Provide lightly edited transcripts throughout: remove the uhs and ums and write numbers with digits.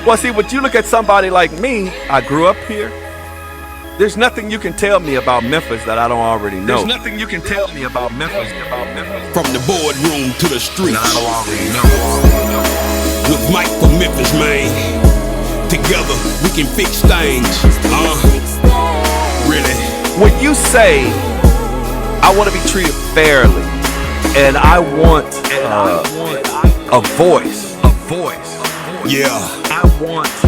Well, see, when you look at somebody like me, I grew up here. There's nothing you can tell me about Memphis that I don't already know. There's nothing you can tell me about Memphis. From the boardroom to the streets. I don't already know. With Mike from Memphis, man. Together we can fix things. Really. When you say, I want to be treated fairly, and I want a voice. Yeah.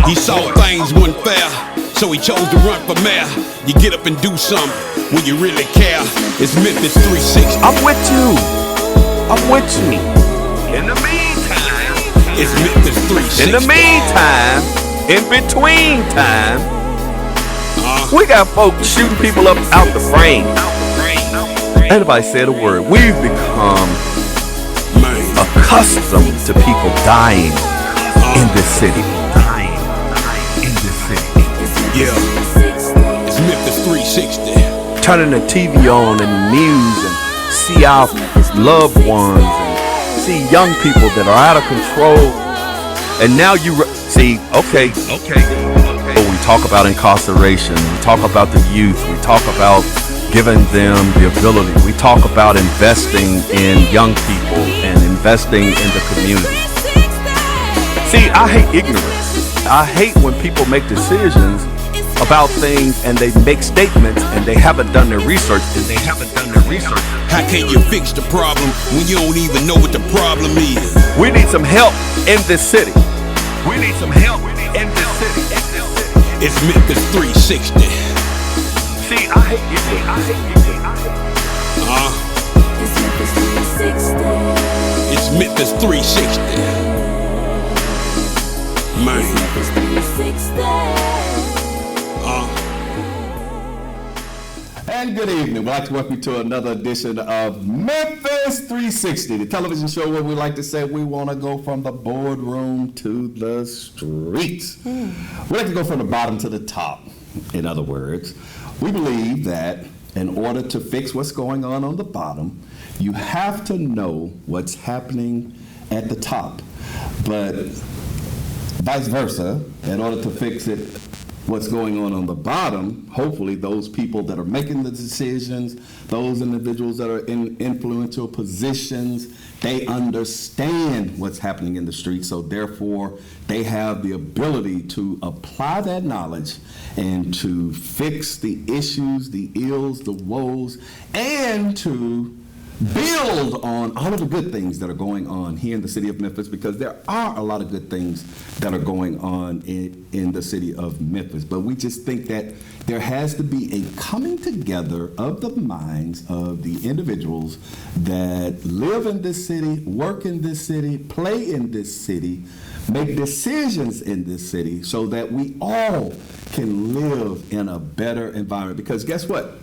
He saw things weren't fair, so he chose to run for mayor. You get up and do something when you really care. It's Memphis 360. I'm with you. In the meantime, It's Memphis 360. In the meantime, in between time, we got folks shooting people up out the frame. Anybody said a word. We've become accustomed to people dying in this city. Yeah. It's Memphis 360. Turning the TV on and the news and see our loved ones and see young people that are out of control. And now you see, okay. We talk about incarceration. We talk about the youth. We talk about giving them the ability. We talk about investing in young people and investing in the community. See, I hate ignorance. I hate when people make decisions about things and they make statements and they haven't done their research. How can you fix the problem when you don't even know what the problem is? We need some help in this city. It's Memphis 360. See, I hate ignorance. It's Memphis 360. Man. And good evening. We'd like to welcome you to another edition of Memphis 360, the television show where we like to say we want to go from the boardroom to the streets. We like to go from the bottom to the top. In other words, we believe that in order to fix what's going on the bottom, you have to know what's happening at the top. But vice versa, in order to fix it, what's going on the bottom, hopefully those people that are making the decisions, those individuals that are in influential positions, they understand what's happening in the streets, so therefore they have the ability to apply that knowledge and to fix the issues, the ills, the woes, and to build on all of the good things that are going on here in the city of Memphis, because there are a lot of good things that are going on in the city of Memphis. But we just think that there has to be a coming together of the minds of the individuals that live in this city, work in this city, play in this city, make decisions in this city, so that we all can live in a better environment. Because guess what?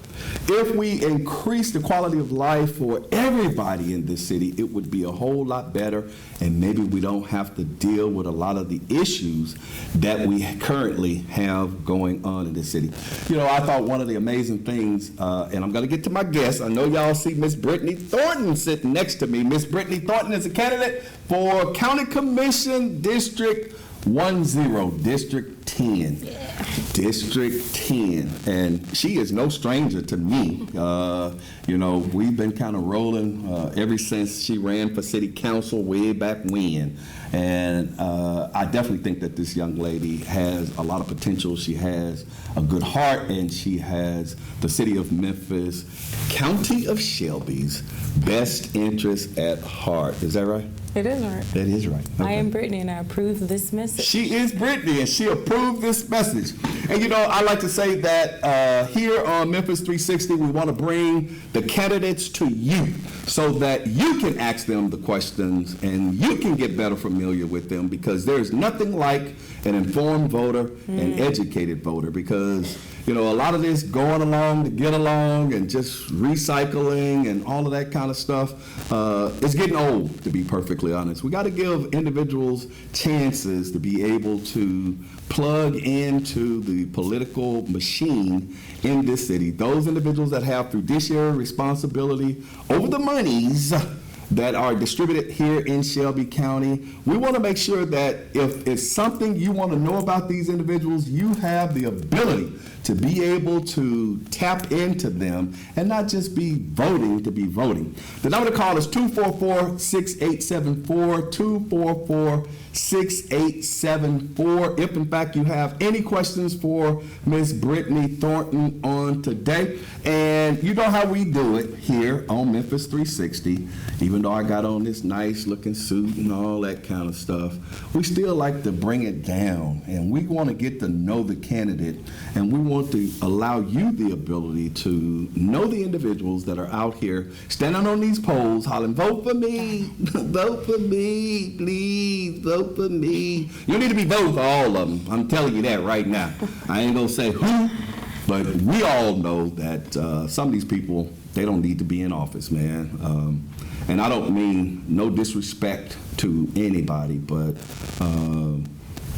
If we increase the quality of life for everybody in this city, it would be a whole lot better, and maybe we don't have to deal with a lot of the issues that we currently have going on in this city. You know, I thought one of the amazing things, and I'm going to get to my guest. I know y'all see Miss Britney Thornton sitting next to me. Miss Britney Thornton is a candidate for County Commission District 10, District 10. Yeah. District 10. And she is no stranger to me. You know, we've been kind of rolling ever since she ran for city council way back when. And I definitely think that this young lady has a lot of potential. She has a good heart, and she has the city of Memphis, County of Shelby's best interest at heart. Is that right? It is right. That is right. Okay. I am Britney, and I approve this message. She is Britney, and she approved this message. And you know, I like to say that here on Memphis 360, we want to bring the candidates to you so that you can ask them the questions and you can get better familiar with them, because there's nothing like an informed voter, an educated voter, because you know, a lot of this going along to get along and just recycling and all of that kind of stuff, it's getting old, to be perfectly honest. We got to give individuals chances to be able to plug into the political machine in this city. Those individuals that have fiduciary responsibility over the monies that are distributed here in Shelby County. We want to make sure that if it's something you want to know about these individuals, you have the ability to be able to tap into them and not just be voting to be voting. The number to call is 244-6874, 244-6874. If in fact you have any questions for Ms. Britney Thornton on today. And you know how we do it here on Memphis 360. Even though I got on this nice looking suit and all that kind of stuff, we still like to bring it down, and we want to get to know the candidate, and we want to allow you the ability to know the individuals that are out here standing on these polls hollering, vote for me, vote for me, please, vote for me. You need to be voting for all of them. I'm telling you that right now. I ain't gonna say who, but we all know that some of these people, they don't need to be in office, man. And I don't mean no disrespect to anybody, but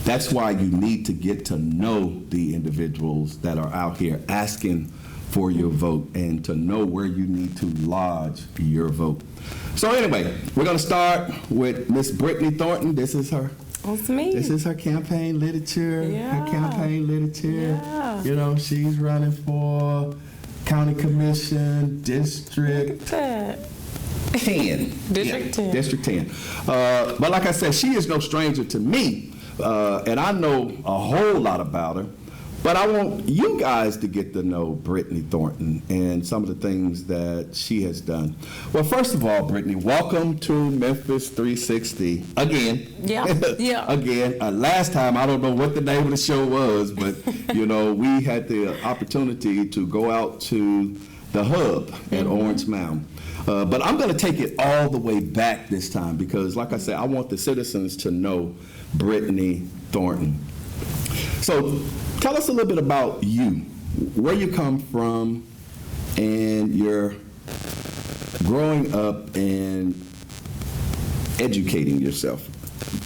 that's why you need to get to know the individuals that are out here asking for your vote and to know where you need to lodge your vote. So anyway, we're going to start with Miss Britney Thornton. This is her. That's me. This is her campaign literature. Yeah. Her campaign literature. Yeah. You know, she's running for County Commission, District 10. District 10. District 10. But like I said, she is no stranger to me, and I know a whole lot about her. But I want you guys to get to know Britney Thornton and some of the things that she has done. Well, first of all, Britney, welcome to Memphis 360 again. Yeah, yeah. Again. Last time, I don't know what the name of the show was, but you know, we had the opportunity to go out to the hub at Orange Mound. But I'm going to take it all the way back this time because, like I said, I want the citizens to know Britney Thornton. So tell us a little bit about you, where you come from, and your growing up and educating yourself.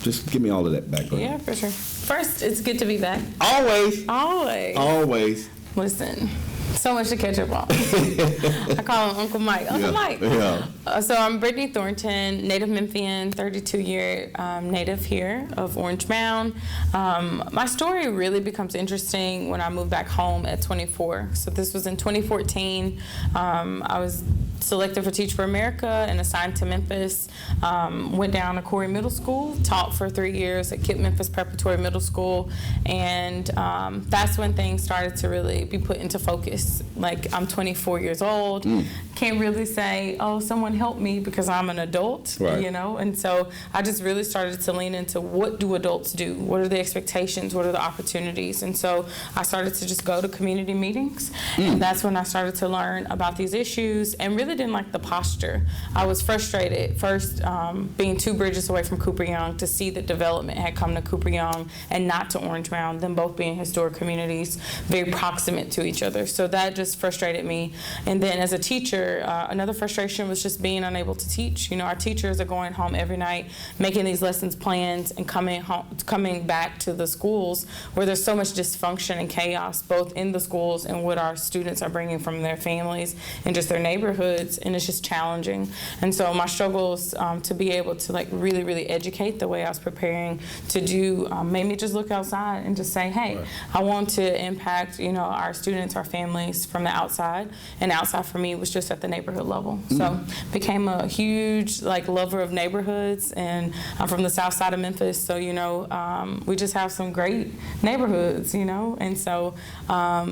Just give me all of that background. Yeah, for sure. First, it's good to be back. Always. Always. Always. Listen, so much to catch up on. I call him Uncle Mike. Uncle Mike. Yeah. So I'm Britney Thornton, native Memphian, 32-year native here of Orange Mound. My story really becomes interesting when I moved back home at 24. So this was in 2014. I was selected for Teach for America and assigned to Memphis. Went down to Corey Middle School, taught for 3 years at Kip Memphis Preparatory Middle School, and that's when things started to really be put into focus. Like, I'm 24 years old, can't really say, oh, someone help me because I'm an adult, right. You know? And so I just really started to lean into what do adults do? What are the expectations? What are the opportunities? And so I started to just go to community meetings, and that's when I started to learn about these issues and really didn't like the posture. I was frustrated, first being 2 bridges away from Cooper Young, to see that development had come to Cooper Young and not to Orange Mound, them both being historic communities, very proximate to each other. So that just frustrated me. And then as a teacher, another frustration was just being unable to teach. You know, our teachers are going home every night, making these lessons plans and coming back to the schools where there's so much dysfunction and chaos, both in the schools and what our students are bringing from their families and just their neighborhoods, and it's just challenging. And so my struggles to be able to like really, really educate the way I was preparing to do made me just look outside and just say, hey, I want to impact, you know, our students, our families from the outside, and outside for me was just at the neighborhood level. So became a huge like lover of neighborhoods, and I'm from the south side of Memphis, so you know we just have some great neighborhoods, you know, and so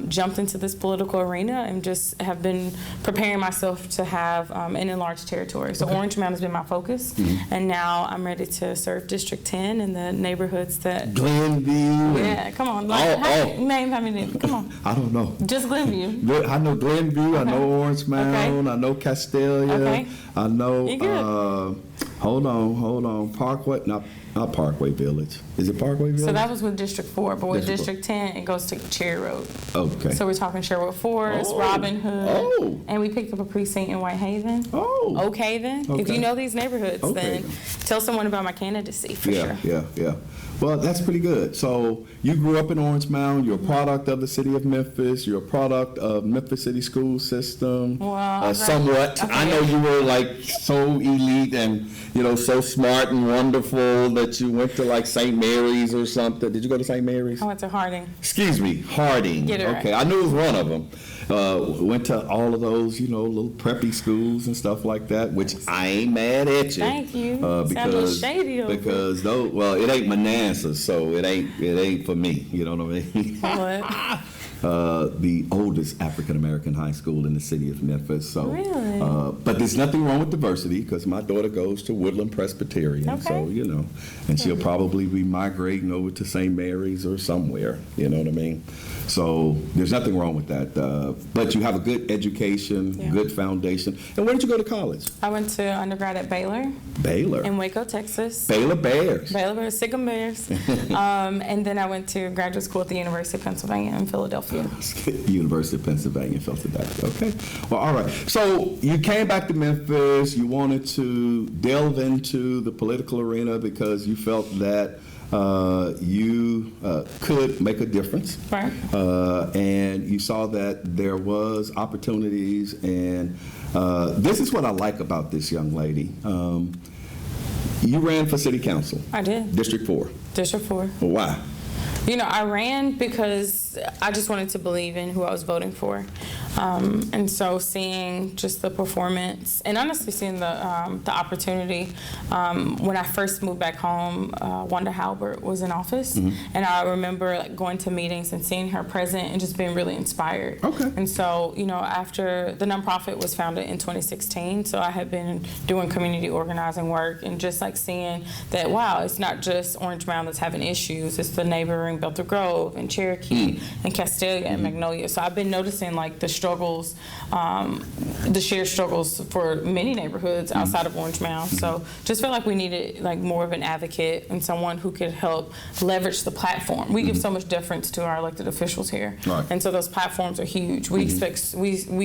jumped into this political arena and just have been preparing myself to have an enlarged territory. So Orange Mound has been my focus, and now I'm ready to serve District 10 in the neighborhoods that Glenview. Yeah, come on. Name how many? Come on. I don't know. Just Glenview. I know Glenview. I know Orange Mound. Okay. I know Castelia. Okay. I know Hold on. Parkway, not Parkway Village. Is it Parkway Village? So that was with District 4, but with District District 10, it goes to Cherry Road. Okay. So we're talking Sherwood Forest, Oh. Robin Hood, Oh. and we picked up a precinct in Whitehaven. Oh. Oak Haven. If Okay. you know these neighborhoods, Oak then Haven. tell someone about my candidacy for sure. Yeah. Well, that's pretty good. So you grew up in Orange Mound. You're a product of the city of Memphis. You're a product of Memphis City School System. Well, somewhat. okay. I know you were like so elite and so smart and wonderful that you went to like St. Mary's or something. Did you go to St. Mary's? I went to Harding. Excuse me, Harding. Get it right. Okay, I knew it was one of them. Went to all of those, little preppy schools and stuff like that, which I ain't mad at you. Thank you. Sound a little shady over because those, well, it ain't Manassas, so it ain't for me. You know what I mean? What? The oldest African American high school in the city of Memphis. So, Really? But there's nothing wrong with diversity because my daughter goes to Woodland Presbyterian. Okay. So, and she'll probably be migrating over to St. Mary's or somewhere. You know what I mean? So there's nothing wrong with that. But you have a good education, Yeah. good foundation. And where did you go to college? I went to undergrad at Baylor Baylor. in Waco, Texas. Baylor Bears. Baylor Bears, Sick 'em Bears. And then I went to graduate school at the University of Pennsylvania in Philadelphia. University of Pennsylvania, Philadelphia. Okay. Well, all right. So you came back to Memphis. You wanted to delve into the political arena because you felt that you could make a difference. Right. And you saw that there was opportunities. And this is what I like about this young lady. You ran for city council. I did. District 4. District 4. Well, why? I ran because I just wanted to believe in who I was voting for. And so seeing just the performance and honestly seeing the opportunity. When I first moved back home, Wanda Halbert was in office. And I remember going to meetings and seeing her present and just being really inspired. Okay. And so, after the nonprofit was founded in 2016, so I had been doing community organizing work and just like seeing that, wow, it's not just Orange Mound that's having issues, it's the neighboring Belter Grove and Cherokee and Castelia and Magnolia. So I've been noticing like the struggles, the shared struggles for many neighborhoods outside of Orange Mound. So just felt like we needed like more of an advocate and someone who could help leverage the platform. We give so much deference to our elected officials here. Right. And so those platforms are huge. We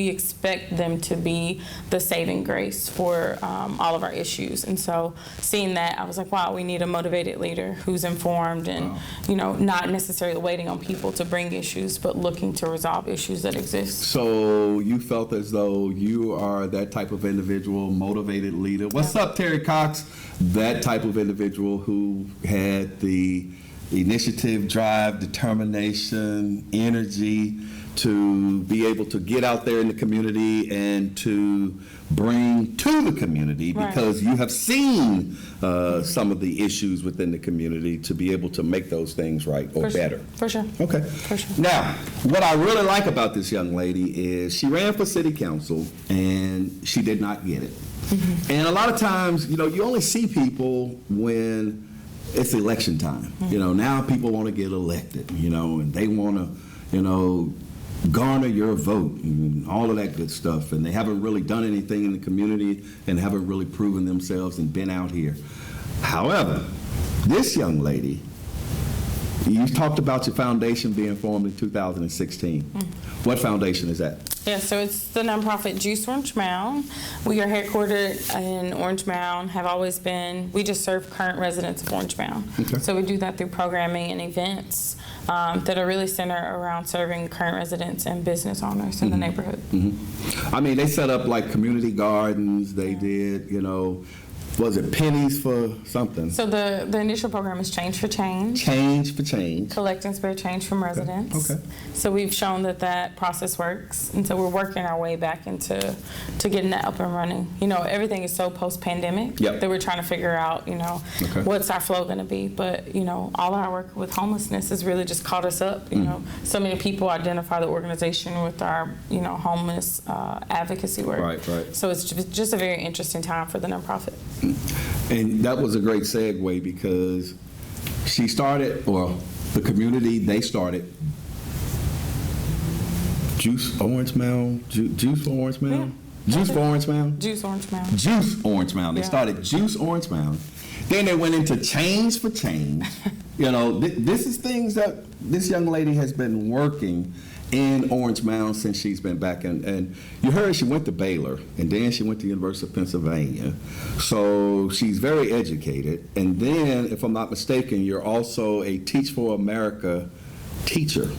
expect them to be the saving grace for all of our issues. And so seeing that, I was like, wow, we need a motivated leader who's informed and, not necessarily waiting on people to bring issues, but looking to resolve issues that exist. So you felt as though you are that type of individual, motivated leader. What's up, Terry Cox? That type of individual who had the initiative, drive, determination, energy to be able to get out there in the community and to bring to the community because you have seen some of the issues within the community to be able to make those things right or better. For sure. Okay. For sure. Now, what I really like about this young lady is she ran for city council and she did not get it. And a lot of times, you only see people when it's election time. Now people want to get elected, and they want to, garner your vote and all of that good stuff. And they haven't really done anything in the community and haven't really proven themselves and been out here. However, this young lady, you talked about your foundation being formed in 2016. What foundation is that? Yeah, so it's the nonprofit Juice Orange Mound. We are headquartered in Orange Mound, have always been. We just serve current residents of Orange Mound. Okay. So we do that through programming and events that are really centered around serving current residents and business owners in the neighborhood. I mean, they set up like community gardens. They did, was it pennies for something? So the initial program is Change for Change. Change for change. Collect and spare change from residents. Okay. So we've shown that process works, and so we're working our way back into getting that up and running. Everything is so post-pandemic that we're trying to figure out, what's our flow going to be. But all our work with homelessness has really just caught us up. So many people identify the organization with our homeless advocacy work. Right. So it's just a very interesting time for the nonprofit. And that was a great segue because she started, or the community, they started Juice Orange Mound, Juice for Orange Mound. Juice for Orange Mound? Juice Orange Mound. Juice Orange Mound. They Yeah. started Juice Orange Mound. Then they went into Change for Change. You know, this is things that this young lady has been working in Orange Mound since she's been back in. And you heard she went to Baylor, and then she went to University of Pennsylvania. So she's very educated. And then, if I'm not mistaken, you're also a Teach for America teacher.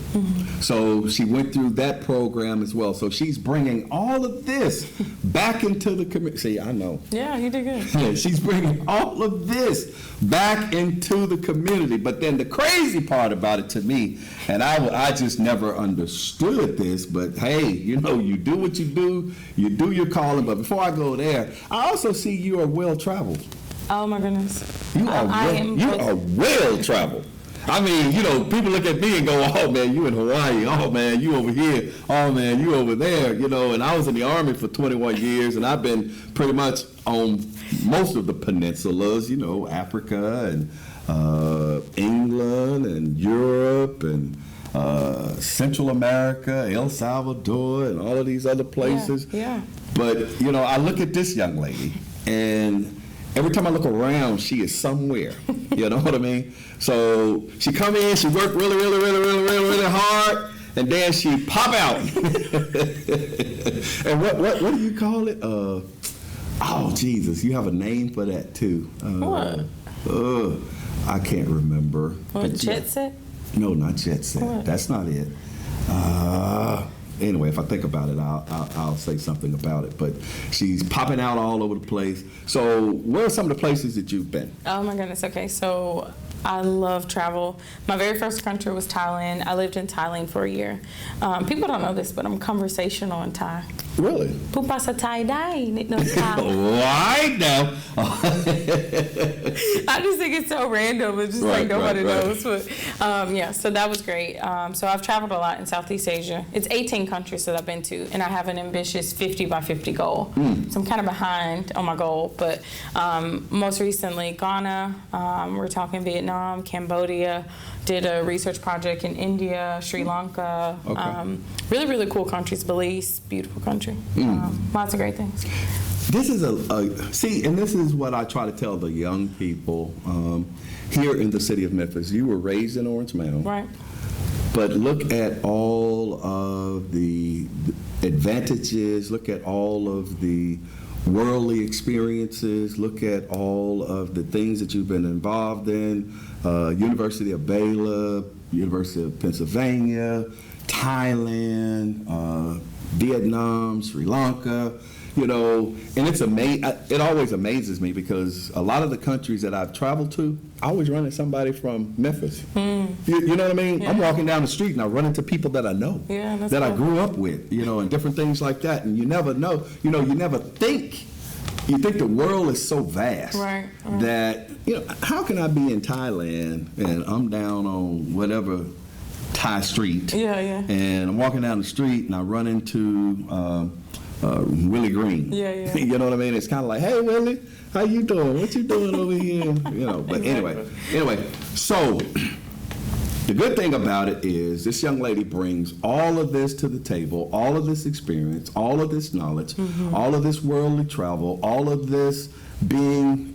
So she went through that program as well. So she's bringing all of this back into the community. See, I know. Yeah, you did good. Yeah, she's bringing all of this back into the community. But then the crazy part about it to me, and I just never understood this, but hey, you know, you do what you do your calling. But before I go there, I also see you are well-traveled. Oh my goodness. You are well-traveled. I mean, you know, people look at me and go, oh, man, you in Hawaii. Oh, man, you over here. Oh, man, you over there. You know, and I was in the Army for 21 years, and I've been pretty much on most of the peninsulas, you know, Africa and England and Europe and Central America, El Salvador, and all of these other places. Yeah. But, you know, I look at this young lady, and every time I look around, she is somewhere. You know what I mean? So she come in, she work really hard, and then she pop out. And what do you call it? Oh Jesus, you have a name for that too. What? I can't remember. What, But jet set? No, not jet set. What? That's not it. Anyway, if I think about it, I'll say something about it. But she's popping out all over the place. So where are some of the places that you've been? Oh my goodness. Okay, so I love travel. My very first country was Thailand. I lived in Thailand for a year. People don't know this, but I'm conversational in Thai. Really? Pupasa Thai Dai, no Thai. Right now. I just think it's so random. It's just like nobody right. knows. But yeah, so that was great. So I've traveled a lot in Southeast Asia. It's 18 countries that I've been to, and I have an ambitious 50 by 50 goal. So I'm kind of behind on my goal. But most recently, Ghana. We're talking Vietnam, Cambodia. Did a research project in India, Sri Lanka. Okay. Really, really cool countries. Belize, beautiful country. Lots of great things. This is see, and this is what I try to tell the young people here in the city of Memphis. You were raised in Orange Mound. Right. But look at all of the advantages, look at all of the worldly experiences, look at all of the things that you've been involved in, University of Baylor, University of Pennsylvania, Thailand, Vietnam, Sri Lanka, you know, and it always amazes me because a lot of the countries that I've traveled to, I always run into somebody from Memphis. You know what I mean? Yeah. I'm walking down the street and I run into people that I know, Yeah, that's that I cool. grew up with, you know, and different things like that. And you never know, you know, you never think. You think the world is so vast Right. that, you know, how can I be in Thailand and I'm down on whatever Thai street, Yeah. and I'm walking down the street and I run into Willie Green. Yeah. You know what I mean? It's kind of like, hey, Willie, how you doing? What you doing over here? You know, but anyway, so the good thing about it is this young lady brings all of this to the table, all of this experience, all of this knowledge, all of this worldly travel, all of this being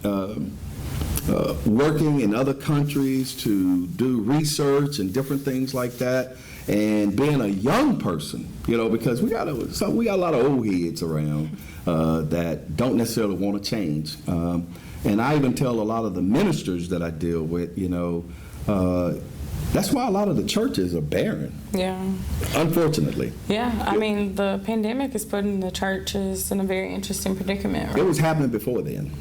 working in other countries to do research and different things like that, and being a young person, you know, because we got a lot of old heads around that don't necessarily want to change. And I even tell a lot of the ministers that I deal with, you know, that's why a lot of the churches are barren, Yeah. unfortunately. Yeah, I mean, the pandemic is putting the churches in a very interesting predicament, It right? was happening before then.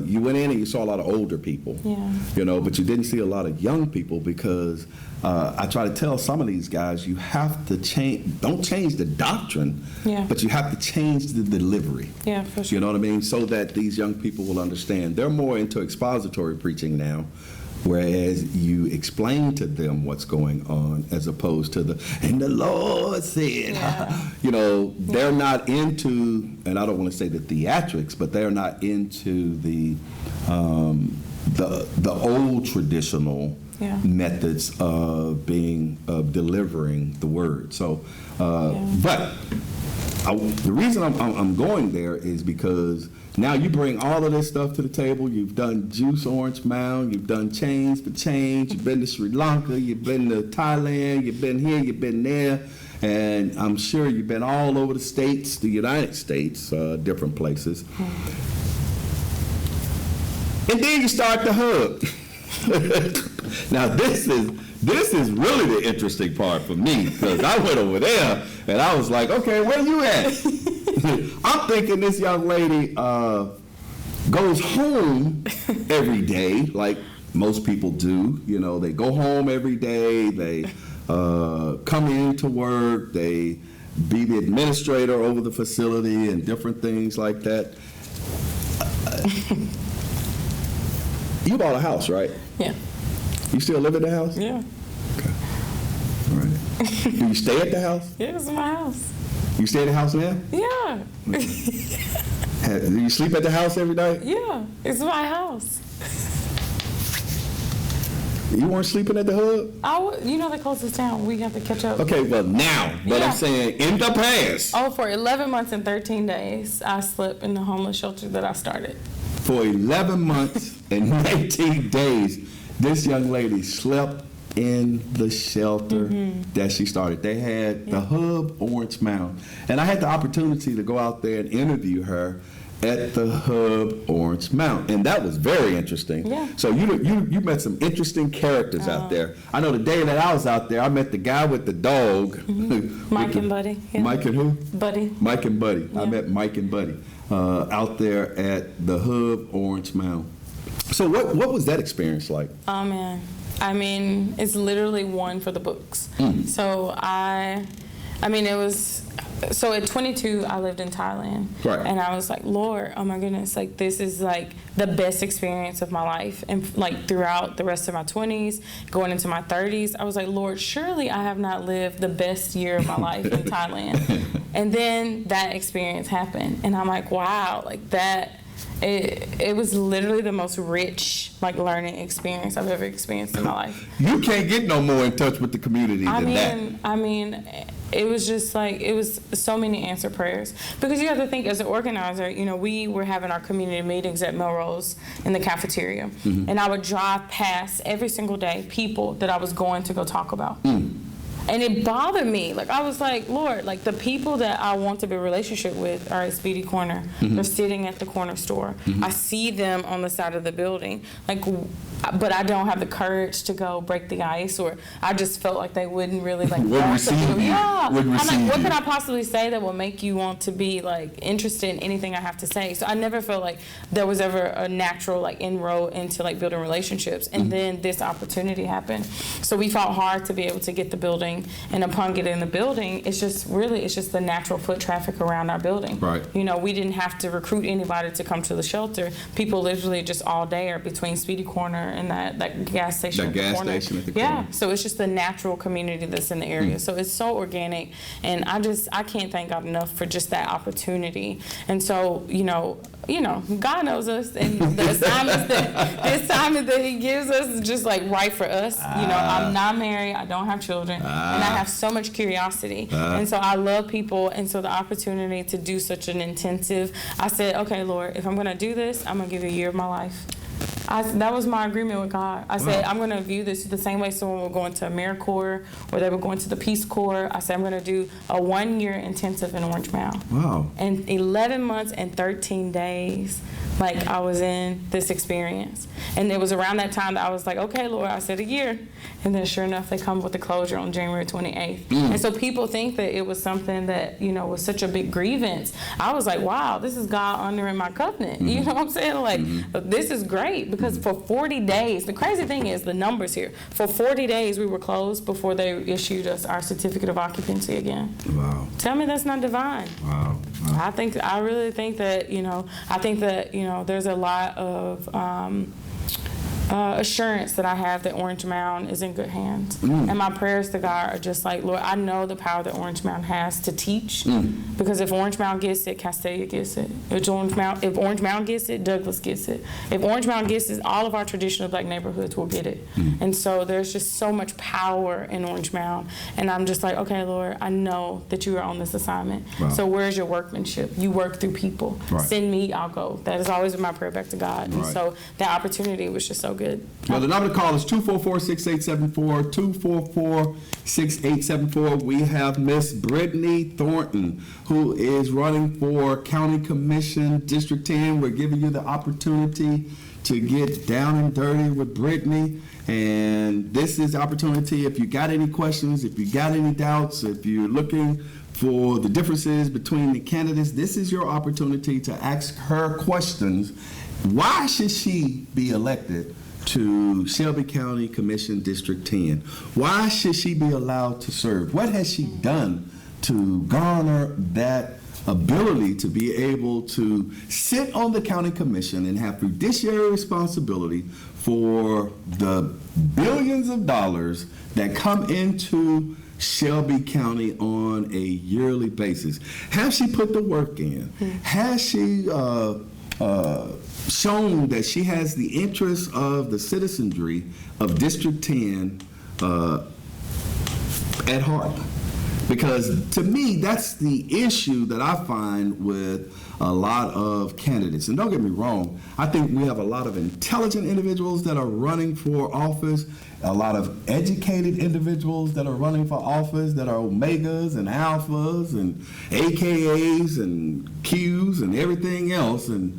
You went in and you saw a lot of older people, Yeah. you know, but you didn't see a lot of young people because I try to tell some of these guys, you have to change, don't change the doctrine, Yeah. but you have to change the delivery. Yeah, for sure. You know what I mean? So that these young people will understand. They're more into expository preaching now, whereas you explain to them what's going on as opposed to and the Lord said, Yeah. you know, they're not into, and I don't want to say the theatrics, but they're not into the old traditional Yeah. methods of delivering the word. So, but The reason I'm going there is because now you bring all of this stuff to the table. You've done Juice Orange Mound, you've done Chains for Change, you've been to Sri Lanka, you've been to Thailand, you've been here, you've been there, and I'm sure you've been all over the States, the United States, different places. And then you start the hub. Now this is really the interesting part for me, because I went over there and I was like, okay, where you at? I'm thinking this young lady goes home every day, like most people do. You know, they go home every day, they come into work, they be the administrator over the facility and different things like that. You bought a house, right? Yeah. You still live in the house? Yeah. Okay. All right. Do you stay at the house? Yeah, it's my house. You stay at the house now? Yeah. Do you sleep at the house every night? Yeah, it's my house. You weren't sleeping at the hub? You know, they closed this down. We have to catch up. Okay, well now, but Yeah. I'm saying in the past. Oh, for 11 months and 13 days, I slept in the homeless shelter that I started. For 11 months and 19 days, this young lady slept in the shelter that she started. They had the Hub Orange Mound. And I had the opportunity to go out there and interview her at the Hub Orange Mound. And that was very interesting. Yeah. So you met some interesting characters out there. I know the day that I was out there, I met the guy with the dog. Mike and Buddy. Yeah. Mike and who? Buddy. Mike and Buddy. I Yeah. met Mike and Buddy out there at the Hub Orange Mound. So what was that experience like? Oh, man. I mean, it's literally one for the books. So it was, so at 22, I lived in Thailand. Right. And I was like, Lord, oh my goodness, like this is like the best experience of my life. And like throughout the rest of my 20s, going into my 30s, I was like, Lord, surely I have not lived the best year of my life in Thailand. And then that experience happened. And I'm like, wow, like that. It was literally the most rich, like, learning experience I've ever experienced in my life. You can't get no more in touch with the community than that. I mean, it was just like, it was so many answered prayers. Because you have to think, as an organizer, you know, we were having our community meetings at Melrose in the cafeteria. And I would drive past every single day people that I was going to go talk about. And it bothered me. Like, I was like, Lord, like, the people that I want to be in a relationship with are at Speedy Corner. They're sitting at the corner store. I see them on the side of the building. Like, but I don't have the courage to go break the ice, or I just felt like they wouldn't really, like, Wouldn't receive you. Yeah. Wouldn't I'm like, receive what you. can I possibly say that will make you want to be, like, interested in anything I have to say? So I never felt like there was ever a natural, like, inroad into, like, building relationships. And then this opportunity happened. So we fought hard to be able to get the building. And upon getting the building, it's just the natural foot traffic around our building. Right. You know, we didn't have to recruit anybody to come to the shelter. People literally just all day are between Speedy Corner and that gas station at the corner. That gas station at the Yeah. corner. So it's just the natural community that's in the area. So it's so organic. And I can't thank God enough for just that opportunity. And so, you know, God knows us, and the assignment that He gives us is just like right for us. You know, I'm not married, I don't have children, and I have so much curiosity, and so I love people, and so the opportunity to do such an intensive, I said, okay, Lord, if I'm going to do this, I'm going to give you a year of my life. That was my agreement with God. I said, I'm going to view this the same way someone would go into AmeriCorps or they would go into the Peace Corps. I said, I'm going to do a 1-year intensive in Orange Mound. Wow. And 11 months and 13 days, like, I was in this experience. And it was around that time that I was like, okay, Lord, I said a year. And then sure enough, they come with the closure on January 28th. And so people think that it was something that, you know, was such a big grievance. I was like, wow, this is God honoring my covenant. You know what I'm saying? Like, this is great, because for 40 days, the crazy thing is the numbers here. For 40 days, we were closed before they issued us our certificate of occupancy again. Wow. Tell me that's not divine. Wow. I really think that, you know, there's a lot of assurance that I have that Orange Mound is in good hands. And my prayers to God are just like, Lord, I know the power that Orange Mound has to teach, because if Orange Mound gets it, Castalia gets it. If Orange Mound gets it, Douglas gets it. If Orange Mound gets it, all of our traditional black neighborhoods will get it. And so there's just so much power in Orange Mound. And I'm just like, okay, Lord, I know that you are on this assignment. Wow. So where's your workmanship? You work through people. Right. Send me, I'll go. That has always been my prayer back to God. And Right. so that opportunity was just so good. Well, the number to call is 244-6874, 244-6874. We have Miss Britney Thornton, who is running for County Commission District 10. We're giving you the opportunity to get down and dirty with Britney. And this is the opportunity. If you got any questions, if you got any doubts, if you're looking for the differences between the candidates, this is your opportunity to ask her questions. Why should she be elected to Shelby County Commission District 10? Why should she be allowed to serve? What has she done to garner that ability to be able to sit on the county commission and have fiduciary responsibility for the billions of dollars that come into Shelby County on a yearly basis? Has she put the work in? Has she shown that she has the interests of the citizenry of District 10 at heart? Because to me, that's the issue that I find with a lot of candidates. And don't get me wrong, I think we have a lot of intelligent individuals that are running for office, a lot of educated individuals that are running for office that are omegas and alphas and AKAs and Qs and everything else. And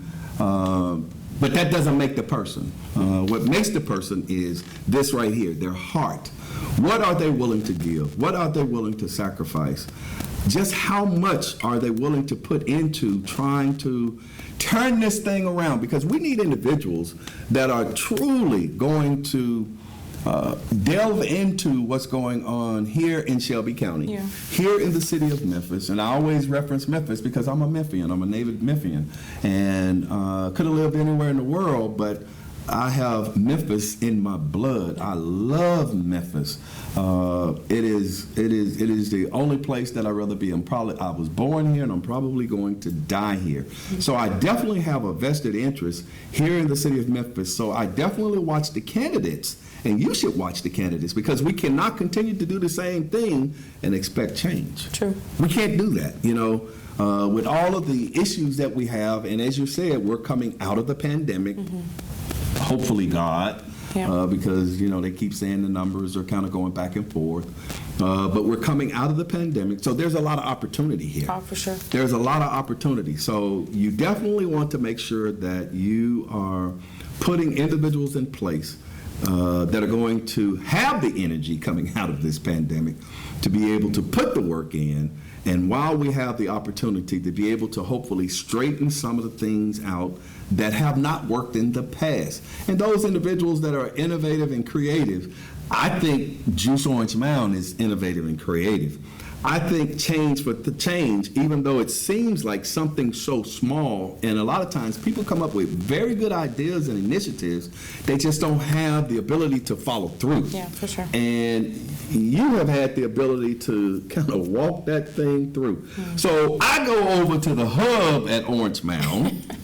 but that doesn't make the person. What makes the person is this right here, their heart. What are they willing to give? What are they willing to sacrifice? Just how much are they willing to put into trying to turn this thing around? Because we need individuals that are truly going to delve into what's going on here in Shelby County, here in the city of Memphis. And I always reference Memphis because I'm a Memphian. I'm a native Memphian. And could have lived anywhere in the world, but I have Memphis in my blood. I love Memphis. It is the only place that I'd rather be. I was born here, and I'm probably going to die here. So I definitely have a vested interest here in the city of Memphis. So I definitely watch the candidates, and you should watch the candidates, because we cannot continue to do the same thing and expect change. True. We can't do that, you know. With all of the issues that we have, and as you said, we're coming out of the pandemic. Hopefully, God, because, you know, they keep saying the numbers are kind of going back and forth. But we're coming out of the pandemic, so there's a lot of opportunity here. Oh, for sure. There's a lot of opportunity. So you definitely want to make sure that you are putting individuals in place that are going to have the energy coming out of this pandemic to be able to put the work in. And while we have the opportunity to be able to hopefully straighten some of the things out that have not worked in the past. And those individuals that are innovative and creative, I think Juice Orange Mound is innovative and creative. I think change for the change, even though it seems like something so small, and a lot of times people come up with very good ideas and initiatives, they just don't have the ability to follow through. Yeah, for sure. And you have had the ability to kind of walk that thing through. So I go over to the hub at Orange Mound,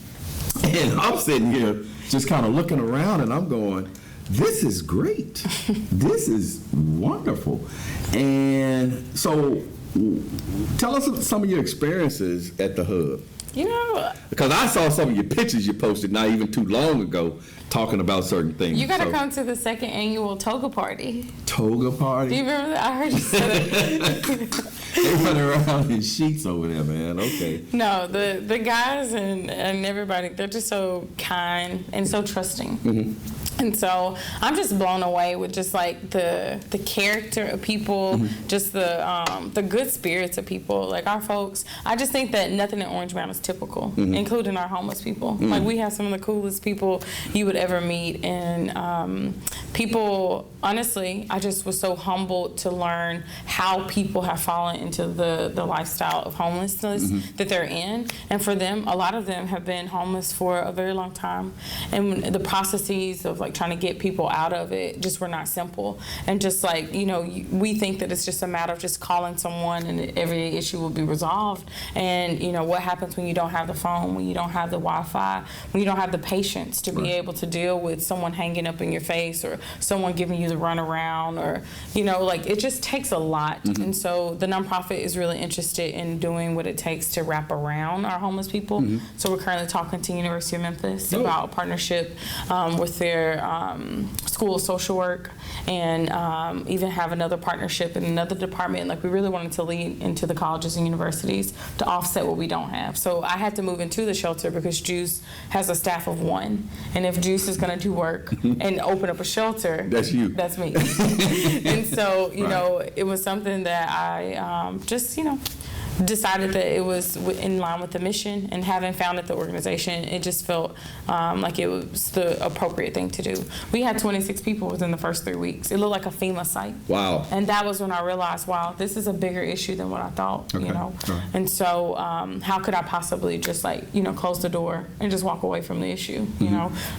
and I'm sitting here just kind of looking around, and I'm going, this is great. This is wonderful. And so tell us some of your experiences at the hub. You know, Because I saw some of your pictures you posted not even too long ago talking about certain things. you got to come to the second annual toga party. Toga party? Do you remember that? I heard you say that. They run around in sheets over there, man. Okay. No, the guys and everybody, they're just so kind and so trusting. And so I'm just blown away with just like the character of people, just the good spirits of people. Like our folks, I just think that nothing in Orange Mound is typical, including our homeless people. Like we have some of the coolest people you would ever meet, and people. Honestly, I just was so humbled to learn how people have fallen into the lifestyle of homelessness that they're in, and for them, a lot of them have been homeless for a very long time, and the processes of like like trying to get people out of it just were not simple. And just like, we think that it's just a matter of just calling someone and every issue will be resolved. And, what happens when you don't have the phone, when you don't have the Wi-Fi, when you don't have the patience to be able to deal with someone hanging up in your face or someone giving you the runaround or, like it just takes a lot. And so the nonprofit is really interested in doing what it takes to wrap around our homeless people. So we're currently talking to University of Memphis about a partnership with their School of Social Work and even have another partnership in another department. Like we really wanted to lead into the colleges and universities to offset what we don't have. So I had to move into the shelter because Juice has a staff of 1. And if Juice is going to do work and open up a shelter, that's you. That's me. And so, it was something that I just, decided that it was in line with the mission, and having founded the organization, it just felt like it was the appropriate thing to do. We had 26 people within the first 3 weeks. It looked like a FEMA site. Wow. And that was when I realized, wow, this is a bigger issue than what I thought, And so how could I possibly just close the door and just walk away from the issue,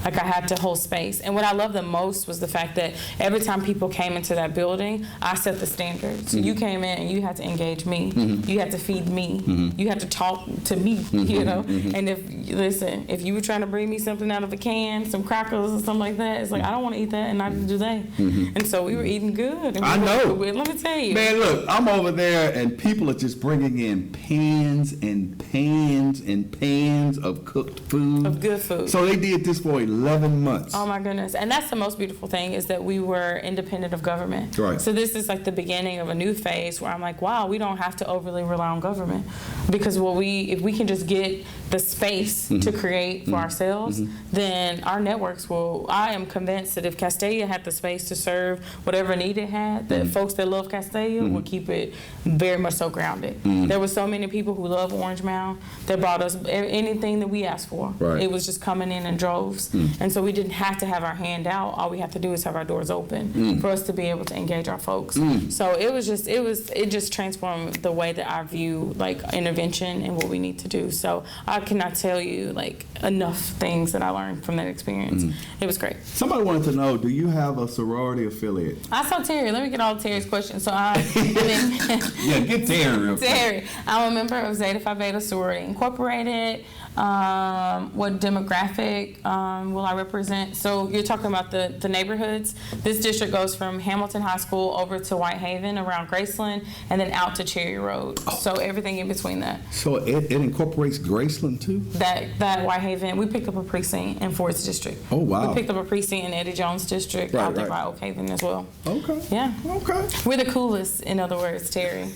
Like I had to hold space. And what I loved the most was the fact that every time people came into that building, I set the standard. So you came in and you had to engage me. You had to feed me. You had to talk to me, And if you were trying to bring me something out of a can, some crackers or something like that, it's like, I don't want to eat that, and neither do they. And so we were eating good. And I know. Let me tell you. Man, look, I'm over there, and people are just bringing in pans and pans and pans of cooked food. Of good food. So they did this for 11 months. Oh, my goodness. And that's the most beautiful thing, is that we were independent of government. Right. So this is like the beginning of a new phase where I'm like, wow, we don't have to overly rely on government, because if we can just get the space to create for ourselves, then our networks will. I am convinced that if Castalia had the space to serve whatever need it had, that folks that love Castalia would keep it very much so grounded. There were so many people who love Orange Mound that brought us anything that we asked for. Right. It was just coming in droves, and so we didn't have to have our hand out. All we have to do is have our doors open for us to be able to engage our folks. So it just transformed the way that I view intervention and what we need to do. So I cannot tell you enough things that I learned from that experience. It was great. Somebody wanted to know, do you have a sorority affiliate? I saw Terry. Let me get all of Terry's questions. So Yeah, get Terry real quick. Terry, I'm a member of Zeta Phi Beta Sorority Incorporated. What demographic will I represent? So you're talking about the neighborhoods. This district goes from Hamilton High School over to Whitehaven around Graceland, and then out to Cherry Road. So everything in between that. So it incorporates Graceland too? That Whitehaven, we picked up a precinct in Ford's district. Oh, wow. We picked up a precinct in Eddie Jones' district out there by Oakhaven as well. Okay. Yeah. Okay. We're the coolest, in other words, Terry.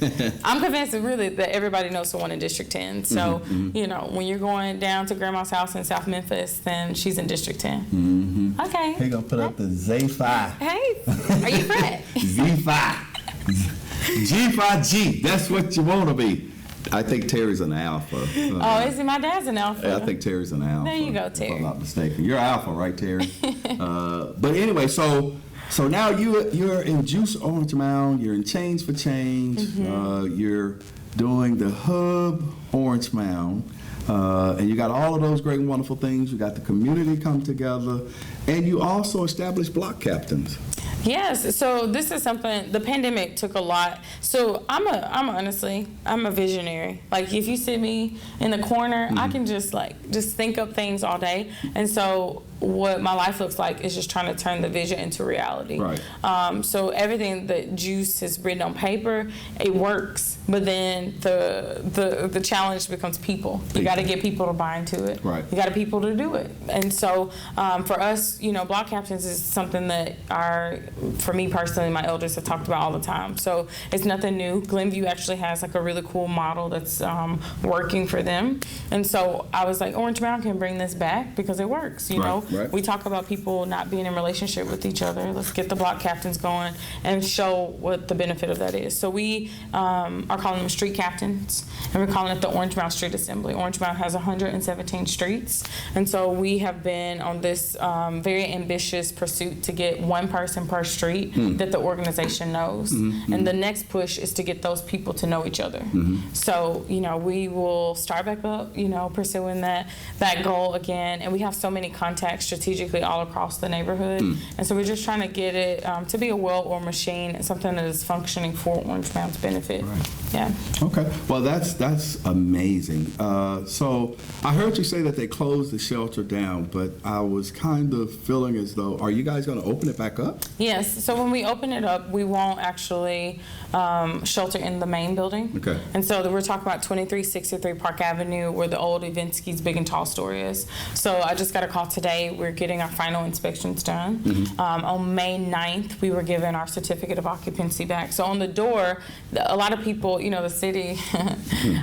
I'm convinced that everybody knows someone in District 10. So, when you're going down to Grandma's house in South Memphis, then she's in District 10. Okay. He gonna put up the Z5. Hey, are you Fred? Z5. G5G. That's what you want to be. I think Terry's an alpha. Is he? My dad's an alpha. Yeah, I think Terry's an alpha. There you go, If Terry. I'm not mistaken. You're alpha, right, Terry? But anyway, so now you're in Juice Orange Mound. You're in Change for Change. You're doing the Hub Orange Mound. And you got all of those great and wonderful things. You got the community come together, and you also established block captains. Yes, so this is something, the pandemic took a lot. So I'm a visionary. Like if you sit me in the corner, I can just think up things all day. And so what my life looks like is just trying to turn the vision into reality. Right. So everything that Juice has written on paper, it works. But then the challenge becomes people. You got to get people to buy into it. Right. You got to people to do it. And so for us, block captains is something that for me personally, my elders have talked about all the time. So it's nothing new. Glenview actually has a really cool model that's working for them. And so I was like, Orange Mound can bring this back because it works. Right. We talk about people not being in relationship with each other. Let's get the block captains going and show what the benefit of that is. So we are calling them street captains, and we're calling it the Orange Mound Street Assembly. Orange Mound has 117 streets, and so we have been on this very ambitious pursuit to get one person per street that the organization knows. And the next push is to get those people to know each other. So, we will start back up, pursuing that goal again. And we have so many contacts back strategically all across the neighborhood. And so we're just trying to get it to be a well-oiled machine, something that is functioning for Orange Mound's benefit. Right. Yeah. Okay. Well, that's amazing. So I heard you say that they closed the shelter down, but I was kind of feeling as though, are you guys going to open it back up? Yes. So when we open it up, we won't actually shelter in the main building. Okay. And so we're talking about 2363 Park Avenue, where the old Evinsky's Big and Tall store is. So I just got a call today. We're getting our final inspections done. On May 9th, we were given our certificate of occupancy back. So on the door, a lot of people, you know, the city,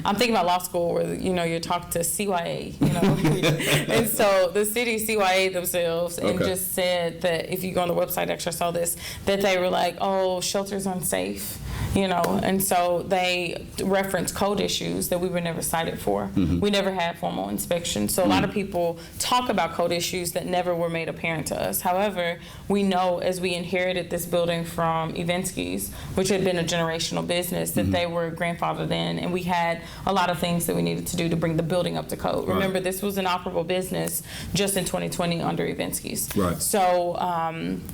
I'm thinking about law school where, you know, you're talking to CYA, you know. And so the city CYA themselves and just said that if you go on the website, actually I saw this, that they were like, oh, shelter's unsafe. You know, and so they reference code issues that we were never cited for. We never had formal inspections. So a lot of people talk about code issues that never were made apparent to us. However, we know as we inherited this building from Evinsky's, which had been a generational business, that they were grandfathered in, and we had a lot of things that we needed to do to bring the building up to code. Remember, this was an operable business just in 2020 under Evinsky's. Right. So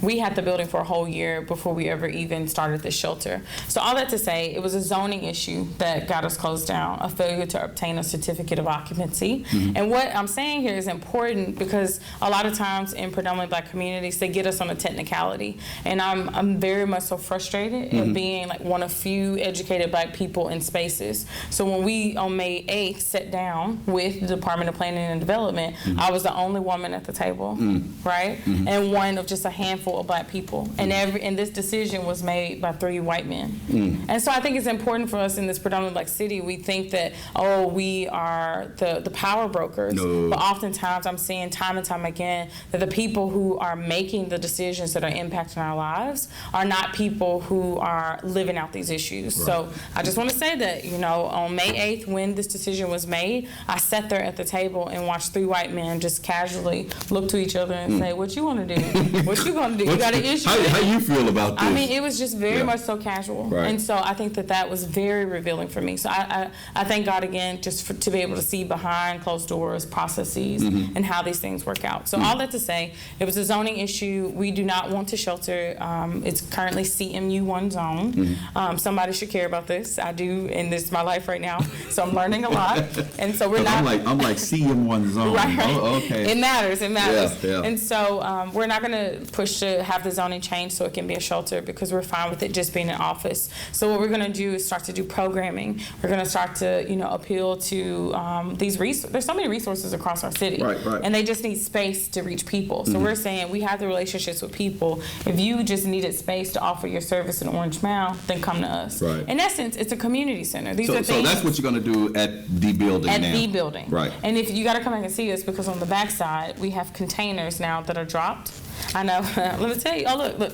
we had the building for a whole year before we ever even started this shelter. So all that to say, it was a zoning issue that got us closed down, a failure to obtain a certificate of occupancy. And what I'm saying here is important because a lot of times in predominantly Black communities, they get us on a technicality. And I'm very much so frustrated at being like one of few educated Black people in spaces. So when we on May 8th sat down with the Department of Planning and Development, I was the only woman at the table, right? And one of just a handful of Black people. And this decision was made by 3 white men. And so I think it's important for us in this predominantly Black city, we think that, oh, we are the power brokers. No. But oftentimes I'm seeing time and time again that the people who are making the decisions that are impacting our lives are not people who are living out these issues. Right. So I just want to say that, you know, on May 8th, when this decision was made, I sat there at the table and watched 3 white men just casually look to each other and say, what you want to do? What you going to do? You got an issue? How you feel about this? I mean, it was just very much so casual. Right. And so I think that was very revealing for me. So I thank God again just to be able to see behind closed doors processes and how these things work out. So all that to say, it was a zoning issue. We do not want to shelter. It's currently CMU1 zone. Somebody should care about this. I do, and this is my life right now. So I'm learning a lot. And so we're not. I'm like CM1 zone. Right. Oh, okay. It matters. It matters. Yeah. And so we're not going to push to have the zoning change so it can be a shelter because we're fine with it just being an office. So what we're going to do is start to do programming. We're going to start to, you know, appeal to these resources. There's so many resources across our city. Right. And they just need space to reach people. So we're saying we have the relationships with people. If you just needed space to offer your service in Orange Mound, then come to us. Right. In essence, it's a community center. These So are things. that's what you're going to do at the building At now. the building. Right. And if you got to come back and see us because on the backside, we have containers now that are dropped. I know. Let me tell you. Oh, look.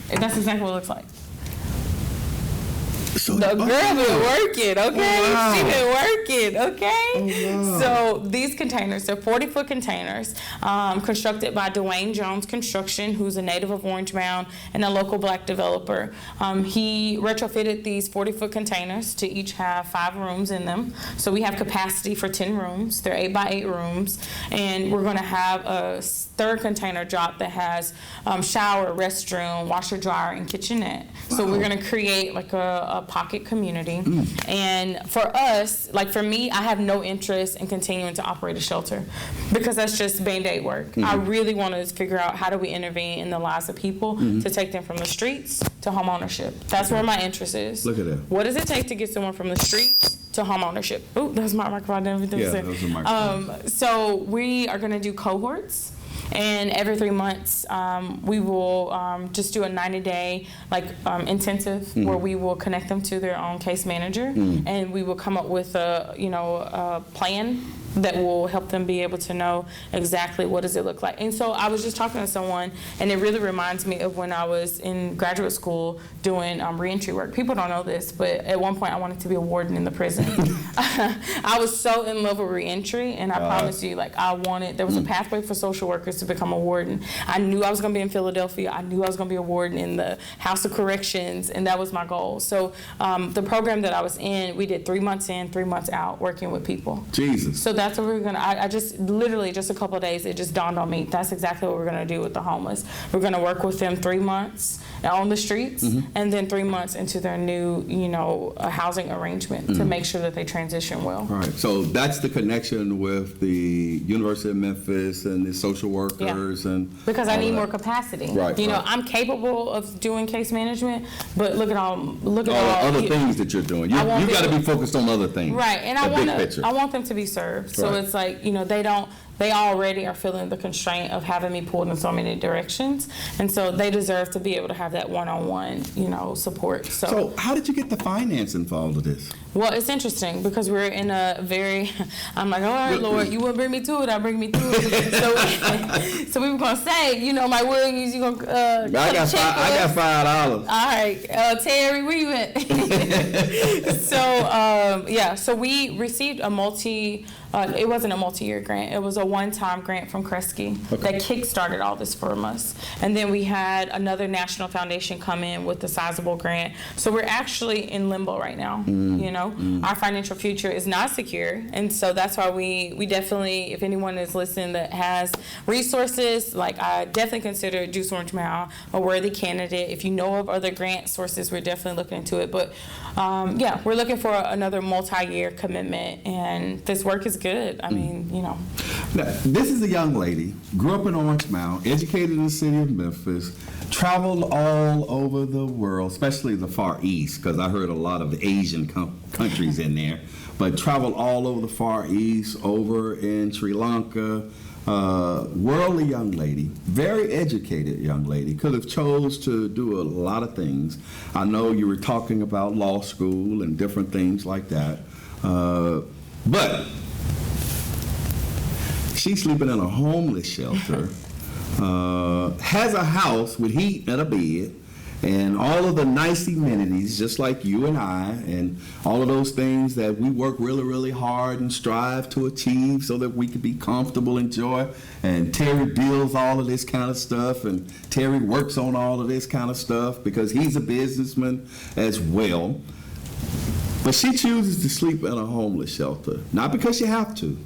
That's exactly what it looks like. So, The girl been working, okay? Oh, wow. She been working, okay? Oh, wow. So these containers, they're 40-foot containers, constructed by Dwayne Jones Construction, who's a native of Orange Mound and a local Black developer. He retrofitted these 40-foot containers to each have 5 rooms in them. So we have capacity for 10 rooms. They're 8x8 rooms. And we're gonna have a 3rd container drop that has shower, restroom, washer, dryer, and kitchenette. So we're gonna create like a pocket community. And for us, like for me, I have no interest in continuing to operate a shelter because that's just Band-Aid work. I really want to figure out how do we intervene in the lives of people to take them from the streets to home ownership. That's where my interest is. Look at that. What does it take to get someone from the streets to home ownership? Oh, that was my microphone. Yeah, that was a microphone. So we are going to do cohorts. And every 3 months, we will just do a 90-day intensive where we will connect them to their own case manager, and we will come up with a plan that will help them be able to know exactly what does it look like. And so I was just talking to someone, and it really reminds me of when I was in graduate school doing reentry work. People don't know this, but at one point I wanted to be a warden in the prison. I was so in love with reentry, and I promise you, there was a pathway for social workers to become a warden. I knew I was going to be in Philadelphia. I knew I was going to be a warden in the House of Corrections, and that was my goal. So the program that I was in, we did 3 months in, 3 months out, working with people. Jesus. So that's what we're gonna. I just literally just a couple of days. It just dawned on me. That's exactly what we're gonna do with the homeless. We're gonna work with them 3 months on the streets, and then 3 months into their new, housing arrangement to make sure that they transition well. All right. So that's the connection with the University of Memphis and the social workers and Because I all need of more that. capacity. Right, right. I'm capable of doing case management, but look at all All the other things that you're doing. You I want got to them- be focused on other things. Right, and the big picture. I want them to be served. So Right. it's like, they already are feeling the constraint of having me pulled in so many directions. And so they deserve to be able to have that one-on-one, support. So how did you get the financing for all of this? Well, it's interesting because we're in a very, I'm like, all right, Lord, you will bring me to it, I'll bring me through it. So we were going to say, Mike Williams, you're going to I got $5. All right, Terry, where you at? So we received it wasn't a multi-year grant. It was a one-time grant from Kresge that kick-started all this for us. And then we had another national foundation come in with a sizable grant. So we're actually in limbo right now, Our financial future is not secure. And so that's why we definitely, if anyone is listening that has resources, like I definitely consider Juice Orange Mile a worthy candidate. If you know of other grant sources, we're definitely looking into it. But we're looking for another multi-year commitment, and this work is good. I mean, Now, this is a young lady, grew up in Orange Mound, educated in the city of Memphis, traveled all over the world, especially the Far East, because I heard a lot of the Asian countries in there, but traveled all over the Far East, over in Sri Lanka. Worldly young lady, very educated young lady, could have chose to do a lot of things. I know you were talking about law school and different things like that, but she's sleeping in a homeless shelter, has a house with heat and a bed, and all of the nice amenities, just like you and I, and all of those things that we work really, really hard and strive to achieve so that we can be comfortable, enjoy. And Terry builds all of this kind of stuff, and Terry works on all of this kind of stuff because he's a businessman as well. But she chooses to sleep in a homeless shelter, not because you have to,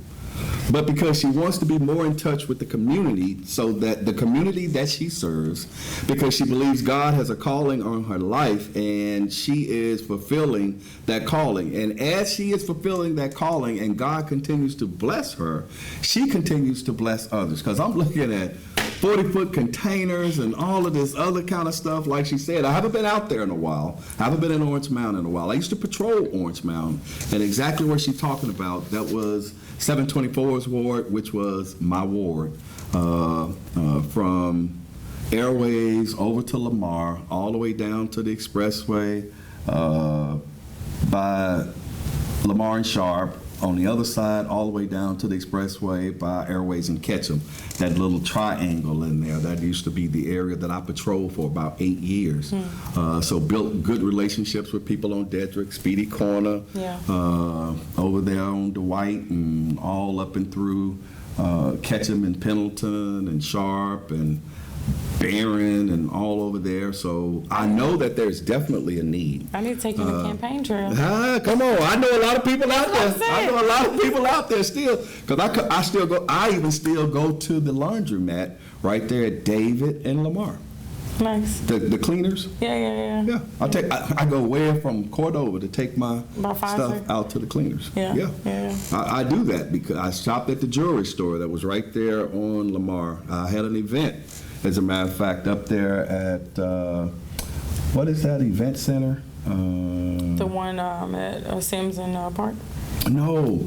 but because she wants to be more in touch with the community, so that the community that she serves, because she believes God has a calling on her life and she is fulfilling that calling. And as she is fulfilling that calling and God continues to bless her, she continues to bless others. Because I'm looking at 40-foot containers and all of this other kind of stuff. Like she said, I haven't been out there in a while. I haven't been in Orange Mound in a while. I used to patrol Orange Mound, and exactly what she's talking about, that was 724's ward, which was my ward, from Airways over to Lamar, all the way down to the expressway, by Lamar and Sharp, on the other side, all the way down to the expressway by Airways and Ketchum. That little triangle in there, that used to be the area that I patrolled for about 8 years. So built good relationships with people on Dedrick, Speedy Corner, over there on Dwight, and all up and through Ketchum and Pendleton and Sharp and Barron and all over there. So I know that there's definitely a need. I need to take you on the campaign trail. Come on, I know a lot of people out there. That's what I'm I know a lot of people out there still, because I even still go to the laundromat right there at David and Lamar. Nice. The cleaners. Yeah. Yeah, I go way from Cordova to take my About Pfizer? stuff out to the cleaners. Yeah. I do that because I shopped at the jewelry store that was right there on Lamar. I had an event, as a matter of fact, up there at what is that event center? The one at Sims and Park? No,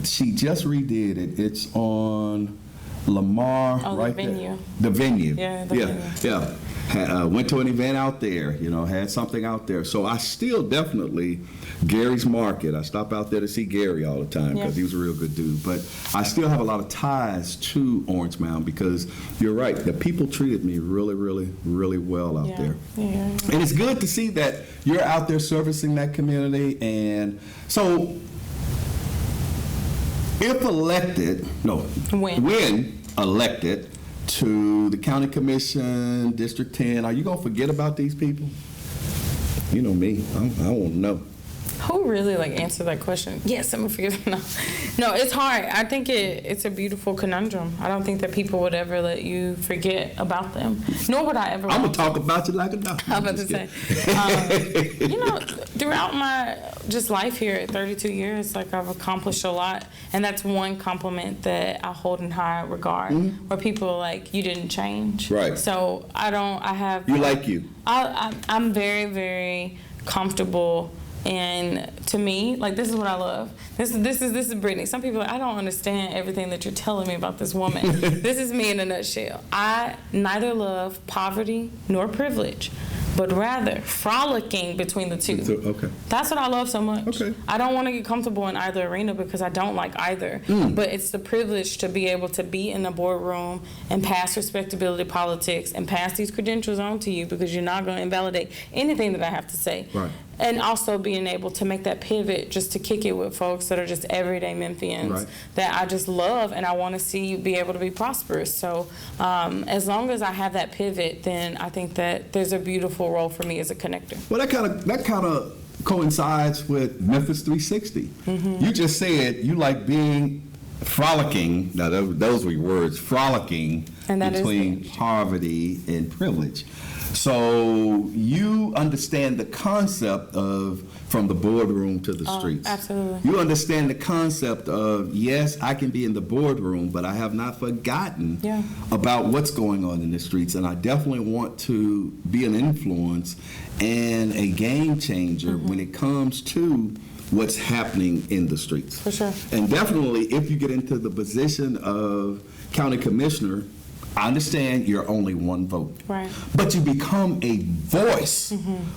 she just redid it. It's on Lamar, Oh, the right venue. there. The venue. Yeah, the venue. Yeah. Went to an event out there, had something out there. So I still definitely, Gary's Market, I stop out there to see Gary all the time because he was a real good dude. But I still have a lot of ties to Orange Mound because you're right, the people treated me really, really, really well out there. Yeah. And it's good to see that you're out there servicing that community. And so, if elected, when elected to the county commission, District 10, are you going to forget about these people? You know me, I want to know. Who really like answered that question? Yes, I'm gonna forget. No, it's hard. I think it's a beautiful conundrum. I don't think that people would ever let you forget about them. Nor would I ever. I'm gonna talk about you like a doctor. I'm about to say, throughout my just life here at 32 years, like I've accomplished a lot, and that's one compliment that I hold in high regard. Where people are like, "You didn't change." Right. So I don't. I have. You like you. I'm very, very comfortable. And to me, like, this is what I love. This is Britney. Some people are like, I don't understand everything that you're telling me about this woman. This is me in a nutshell. I neither love poverty nor privilege, but rather frolicking between the two. Okay. That's what I love so much. Okay. I don't want to get comfortable in either arena because I don't like either. But it's the privilege to be able to be in the boardroom and pass respectability politics and pass these credentials on to you because you're not going to invalidate anything that I have to say. Right. And also being able to make that pivot just to kick it with folks that are just everyday Memphians Right. that I just love and I want to see you be able to be prosperous. So as long as I have that pivot, then I think that there's a beautiful role for me as a connector. Well, that kind of coincides with Memphis 360. You just said you like being frolicking. Now those were your words, frolicking And that is between it. poverty and privilege. So you understand the concept of from the boardroom to the streets. Absolutely. You understand the concept of, yes, I can be in the boardroom, but I have not forgotten about what's going on in the streets. And I definitely want to be an influence and a game changer when it comes to what's happening in the streets. For sure. And definitely, if you get into the position of county commissioner, I understand you're only one vote. Right. But you become a voice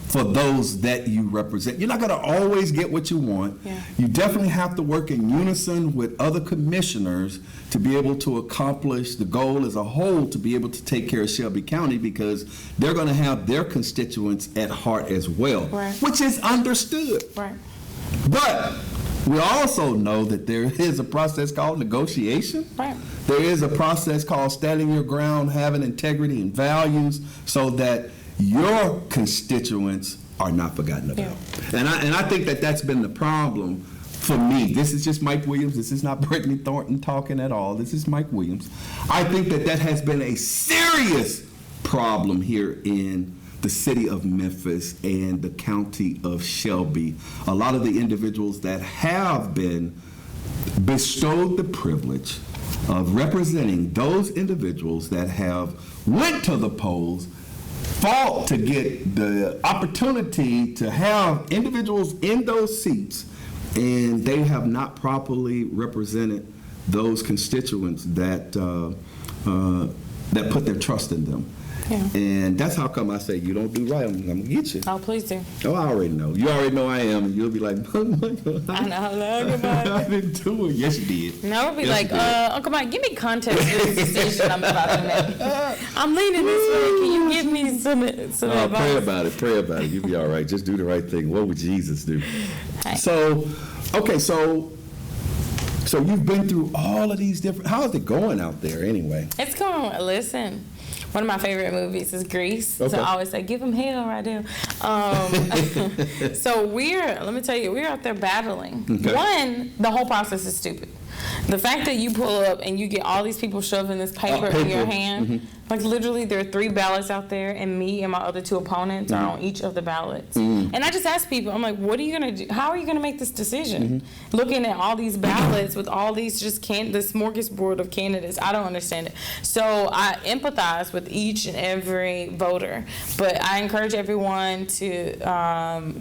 for those that you represent. You're not going to always get what you want. Yeah. You definitely have to work in unison with other commissioners to be able to accomplish the goal as a whole, to be able to take care of Shelby County, because they're going to have their constituents at heart as well, Right. which is understood. Right. But we also know that there is a process called negotiation. Right. There is a process called standing your ground, having integrity and values, so that your constituents are not forgotten about. Yeah. And I think that that's been the problem for me. This is just Mike Williams. This is not Britney Thornton talking at all. This is Mike Williams. I think that that has been a serious problem here in the city of Memphis and the county of Shelby. A lot of the individuals that have been bestowed the privilege of representing those individuals that have went to the polls, fought to get the opportunity to have individuals in those seats, and they have not properly represented those constituents that that put their trust in them. Yeah. And that's how come I say, you don't do right, I'm gonna get you. Oh, please do. Oh, I already know. You already know I am, and you'll be like, I know. Goodbye. I didn't do it. Yes, you did. No, I'll be Yes, like, you did. Uncle Mike, give me context for this decision I'm about to make. I'm leaning this way. Can you give me some advice? Pray about it. Pray about it. You'll be all right. Just do the right thing. What would Jesus do? Hey. So, okay, so you've been through all of these different. How's it going out there anyway? It's going. Listen, one of my favorite movies is Grease. Okay. So I always say, give them hell right there. So let me tell you, we're out there battling. Okay. One, the whole process is stupid. The fact that you pull up and you get all these people shoving this paper in your hand, like literally there are 3 ballots out there, and me and my other 2 opponents are on each of the ballots. And I just ask people, I'm like, what are you gonna do? How are you gonna make this decision? Looking at all these ballots with all these just the smorgasbord of candidates, I don't understand it. So I empathize with each and every voter, but I encourage everyone to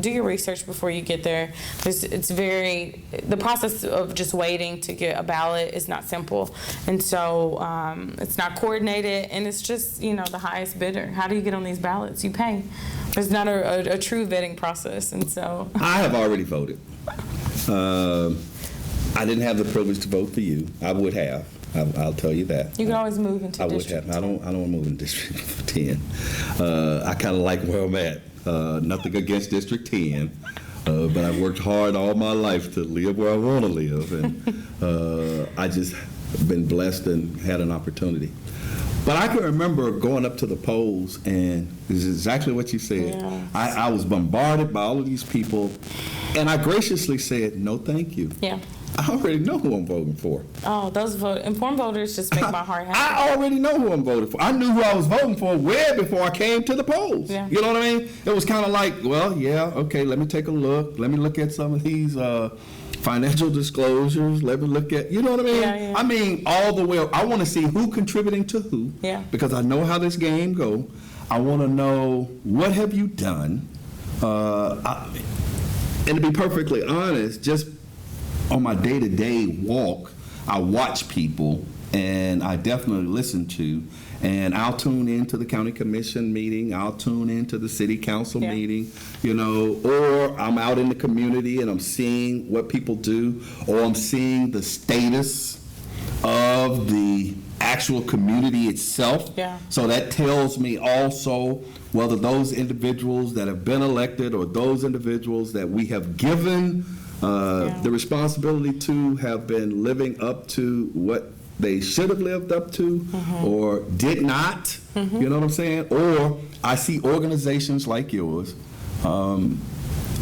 do your research before you get there. The process of just waiting to get a ballot is not simple, and so it's not coordinated, and it's just the highest bidder. How do you get on these ballots? You pay. There's not a true vetting process, and so I have already voted. I didn't have the privilege to vote for you. I would have. I'll tell you that. you can always move into I would district. have. I don't want to move in District 10. I kind of like where I'm at. Nothing against District 10, but I've worked hard all my life to live where I want to live, and I just been blessed and had an opportunity. But I can remember going up to the polls, and this is exactly what you said. Yeah. I was bombarded by all of these people And I graciously said, no, thank you. Yeah. I already know who I'm voting for. Oh, those informed voters just make my heart happy. I already know who I'm voting for. I knew who I was voting for way before I came to the polls. Yeah. You know what I mean? It was kind of like, well, yeah, okay, let me take a look. Let me look at some of these financial disclosures. Let me look at, you know what I mean? Yeah. I mean, all the way. I want to see who contributing to who. Yeah. Because I know how this game go. I want to know, what have you done? And to be perfectly honest, just on my day-to-day walk, I watch people, and I definitely listen to, and I'll tune into the county commission meeting, I'll tune into the city council Yeah. meeting, you know, or I'm out in the community and I'm seeing what people do, or I'm seeing the status of the actual community itself. Yeah. So that tells me also whether those individuals that have been elected or those individuals that we have given the responsibility to have been living up to what they should have lived up to or did not, you know what I'm saying? Or I see organizations like yours, and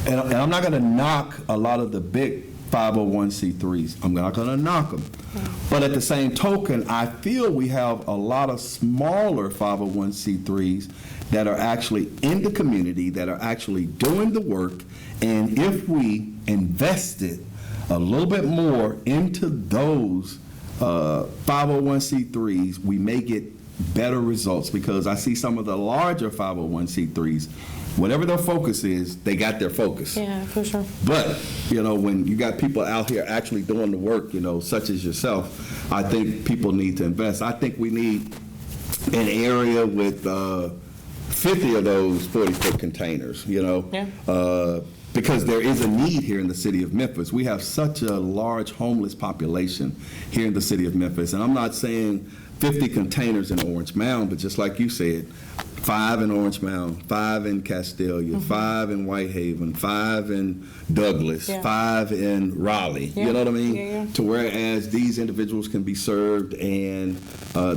I'm not going to knock a lot of the big 501c3s. I'm not going to knock them. But at the same token, I feel we have a lot of smaller 501c3s that are actually in the community, that are actually doing the work, and if we invested a little bit more into those 501c3s, we may get better results, because I see some of the larger 501c3s, whatever their focus is, they got their focus. Yeah, for sure. But, you know, when you got people out here actually doing the work, you know, such as yourself, I think people need to invest. I think we need an area with 50 of those 40-foot containers, you know. Yeah. Because there is a need here in the city of Memphis. We have such a large homeless population here in the city of Memphis. And I'm not saying 50 containers in Orange Mound, but just like you said, 5 in Orange Mound, 5 in Castelia, 5 in Whitehaven, 5 in Douglas, Yeah. 5 in Raleigh. Yeah. You know what I mean? Yeah. To whereas these individuals can be served and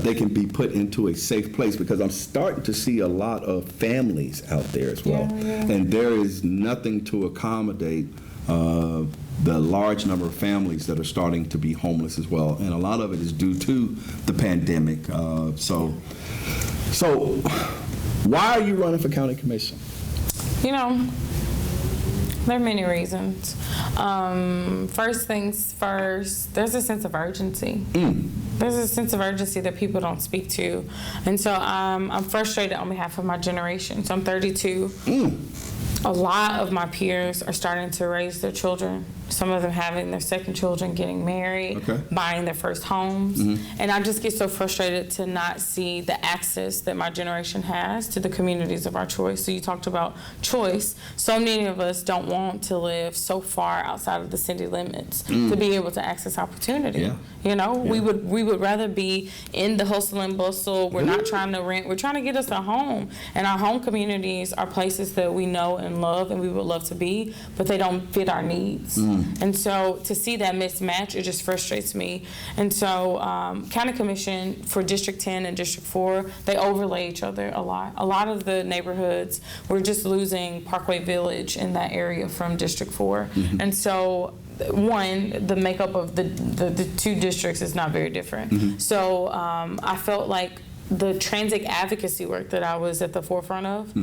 they can be put into a safe place, because I'm starting to see a lot of families out there as well. Yeah. And there is nothing to accommodate the large number of families that are starting to be homeless as well. And a lot of it is due to the pandemic. So why are you running for county commission? You know, there are many reasons. First things first, there's a sense of urgency. There's a sense of urgency that people don't speak to. And so I'm frustrated on behalf of my generation. So I'm 32. A lot of my peers are starting to raise their children. Some of them having their second children, getting married, buying their first homes. And I just get so frustrated to not see the access that my generation has to the communities of our choice. So you talked about choice. So many of us don't want to live so far outside of the city limits to be able to access opportunity. Yeah. You know, we would rather be in the hustle and bustle. We're not trying to rent. We're trying to get us a home. And our home communities are places that we know and love and we would love to be, but they don't fit our needs. And so to see that mismatch, it just frustrates me. And so County Commission for District 10 and District 4, they overlay each other a lot. A lot of the neighborhoods, we're just losing Parkway Village in that area from District 4. And so one, the makeup of the two districts is not very different. So I felt like the transit advocacy work that I was at the forefront of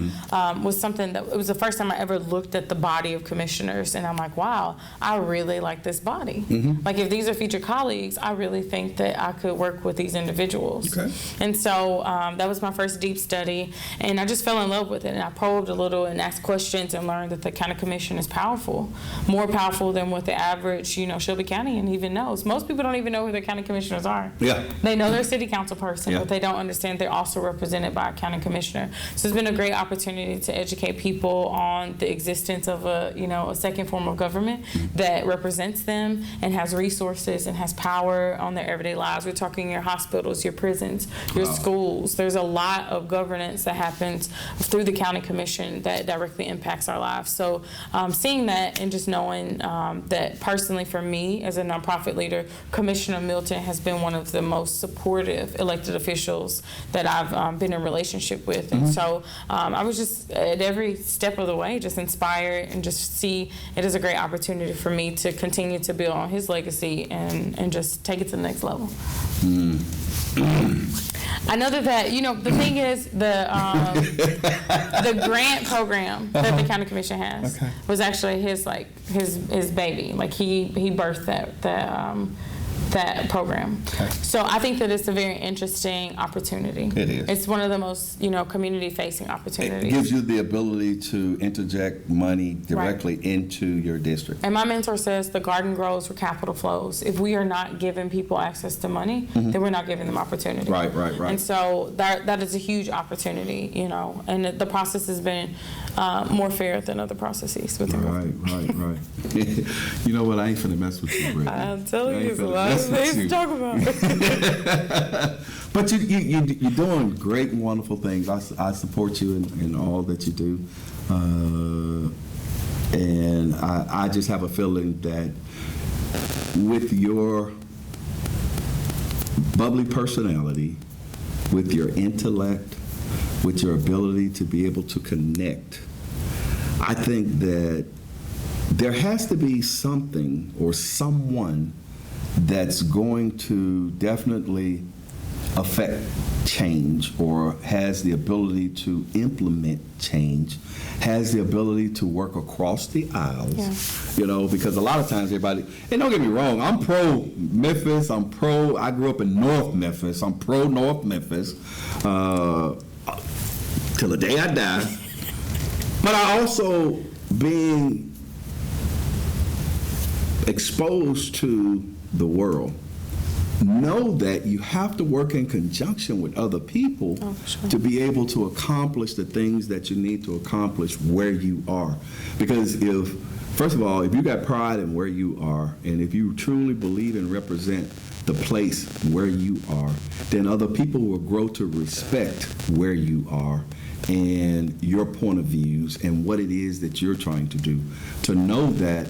was something that, it was the first time I ever looked at the body of commissioners, and I'm like, wow, I really like this body. Like, if these are future colleagues, I really think that I could work with these individuals. And so that was my first deep study, and I just fell in love with it, and I probed a little and asked questions and learned that the county commission is powerful, more powerful than what the average, you know, Shelby County even knows. Most people don't even know who their county commissioners are. They know their city council person, but they don't understand they're also represented by a county commissioner. So it's been a great opportunity to educate people on the existence of a second form of government that represents them and has resources and has power on their everyday lives. We're talking your hospitals, your prisons, your schools. There's a lot of governance that happens through the county commission that directly impacts our lives. So seeing that and just knowing that personally for me as a nonprofit leader, Commissioner Milton has been one of the most supportive elected officials that I've been in relationship with. And so I was just at every step of the way just inspired and just see it as a great opportunity for me to continue to build on his legacy and just take it to the next level. I know that the thing is the grant program that the county commission has was actually his baby. Like he birthed that program. So I think that it's a very interesting opportunity. It is. It's one of the most community-facing opportunities. It gives you the ability to interject money directly into your district. And my mentor says the garden grows where capital flows. If we are not giving people access to money, then we're not giving them opportunity. Right. And so that is a huge opportunity, and the process has been more fair than other processes within government. Right. You know what? I ain't finna mess with you, Brittany. I'm telling you, it's a lot of things to talk about. But you're doing great and wonderful things. I support you in all that you do. And I just have a feeling that with your bubbly personality, with your intellect, with your ability to be able to connect, I think that there has to be something or someone that's going to definitely affect change or has the ability to implement change, has the ability to work across the aisles, because a lot of times everybody, and don't get me wrong, I'm pro Memphis, I grew up in North Memphis, I'm pro North Memphis, till the day I die. But I also, being exposed to the world, know that you have to work in conjunction with other people to be able to accomplish the things that you need to accomplish where you are. Because first of all, if you got pride in where you are, and if you truly believe and represent the place where you are, then other people will grow to respect where you are and your point of views and what it is that you're trying to do. To know that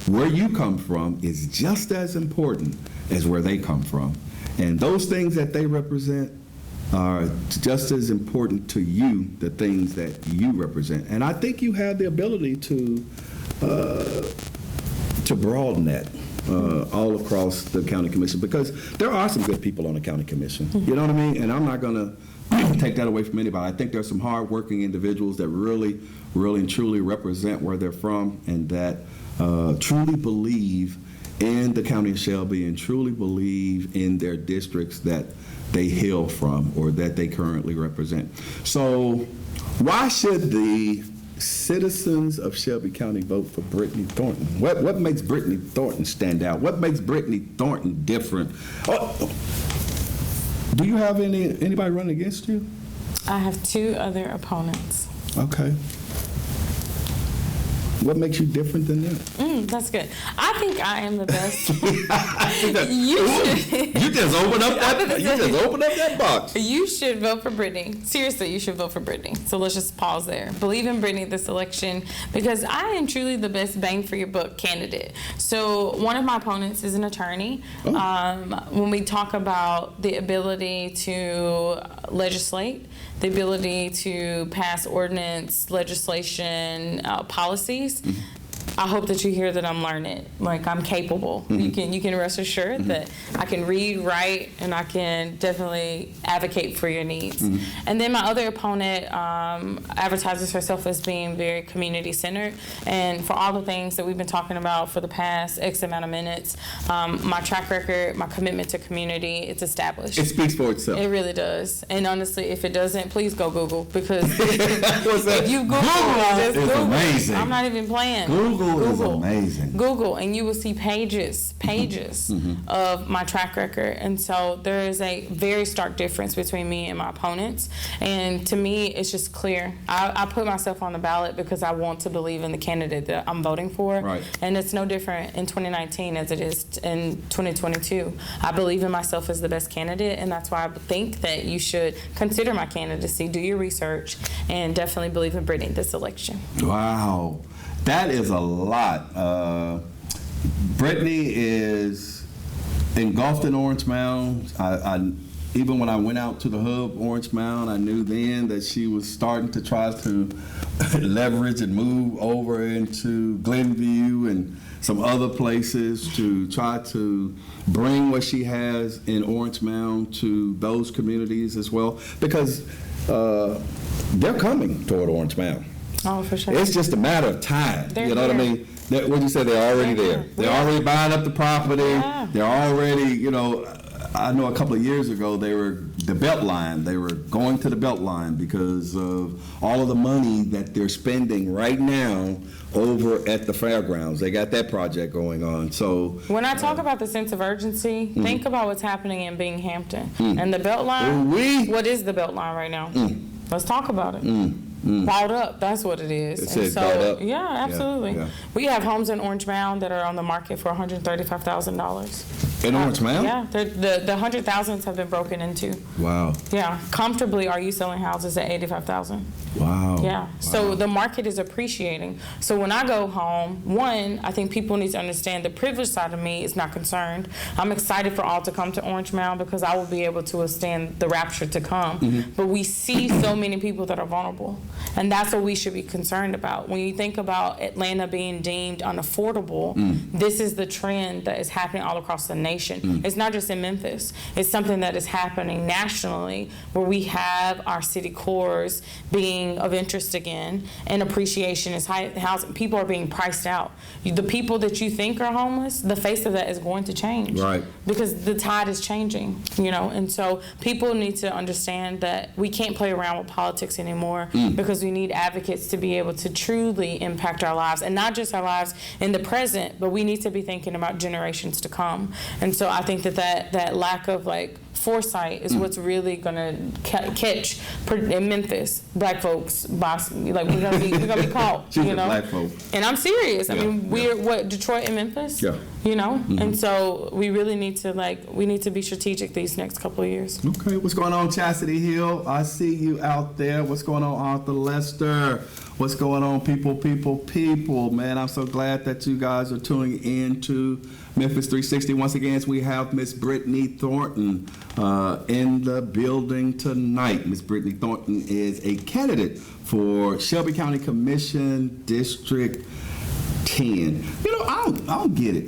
where you come from is just as important as where they come from. And those things that they represent are just as important to you, the things that you represent. And I think you have the ability to broaden that all across the county commission, because there are some good people on the county commission. You know what I mean? And I'm not going to take that away from anybody. I think there's some hard-working individuals that really and truly represent where they're from, and that truly believe in the county of Shelby and truly believe in their districts that they hail from or that they currently represent. So why should the citizens of Shelby County vote for Britney Thornton? What makes Britney Thornton stand out? What makes Britney Thornton different? Do you have anybody running against you? I have 2 other opponents. Okay. What makes you different than them? That's good. I think I am the best. You just open up that box. You should vote for Britney. Seriously, you should vote for Britney. So let's just pause there. Believe in Britney this election, because I am truly the best bang for your buck candidate. So one of my opponents is an attorney. When we talk about the ability to legislate, the ability to pass ordinance, legislation, policies, I hope that you hear that I'm learned. Like, I'm capable. You can rest assured that I can read, write, and I can definitely advocate for your needs. And then my other opponent advertises herself as being very community-centered. And for all the things that we've been talking about for the past X amount of minutes, my track record, my commitment to community, it's established. It speaks for itself. It really does. And honestly, if it doesn't, please go Google, because What's that? if you Google, just is Google. amazing. I'm not even playing. Google is amazing. Google, and you will see pages of my track record. And so there is a very stark difference between me and my opponents. And to me, it's just clear. I put myself on the ballot because I want to believe in the candidate that I'm voting for. Right. And it's no different in 2019 as it is in 2022. I believe in myself as the best candidate, and that's why I think that you should consider my candidacy, do your research, and definitely believe in Britney this election. Wow. That is a lot. Britney is engulfed in Orange Mound. even when I went out to the hub, Orange Mound, I knew then that she was starting to try to leverage and move over into Glenview and some other places to try to bring what she has in Orange Mound to those communities as well, because they're coming toward Orange Mound. Oh, for sure. It's just a matter of time. They're you know what I here. mean? What you say? They're already They're there. here. They're Yeah. already buying up the property. Yeah. They're already, I know a couple of years ago they were the belt line. They were going to the belt line because of all of the money that they're spending right now over at the fairgrounds. They got that project going on. So When I talk about the sense of urgency, think about what's happening in Binghamton. And the Beltline, Ooh-wee. what is the Beltline right now? Let's talk about it. Bought up, that's what it is. It says bought up. Yeah, absolutely. Yeah. We have homes in Orange Mound that are on the market for $135,000. in Orange Mound? Yeah, the 100,000s have been broken into. Wow. Yeah, comfortably, are you selling houses at 85,000? Wow. Yeah, so the market is appreciating. So when I go home, one, I think people need to understand the privileged side of me is not concerned. I'm excited for all to come to Orange Mound because I will be able to withstand the rapture to come. But we see so many people that are vulnerable, and that's what we should be concerned about. When you think about Atlanta being deemed unaffordable, this is the trend that is happening all across the nation. It's not just in Memphis. It's something that is happening nationally, where we have our city cores being of interest again, and appreciation is high. Housing, people are being priced out. The people that you think are homeless, the face of that is going to change, Right. because the tide is changing, and so people need to understand that we can't play around with politics anymore, because we need advocates to be able to truly impact our lives, and not just our lives in the present, but we need to be thinking about generations to come. And so I think that lack of foresight is what's really gonna catch in Memphis black folks. We're gonna be caught. She's a black folk. And I'm serious. I Yeah, mean, we're Detroit and Memphis. Yeah. And so we really need to be strategic these next couple of years. Okay, what's going on, Chastity Hill? I see you out there. What's going on, Arthur Lester? What's going on, people? Man, I'm so glad that you guys are tuning in to Memphis 360. Once again, we have Miss Britney Thornton in the building tonight. Miss Britney Thornton is a candidate for Shelby County Commission District 10. I don't get it.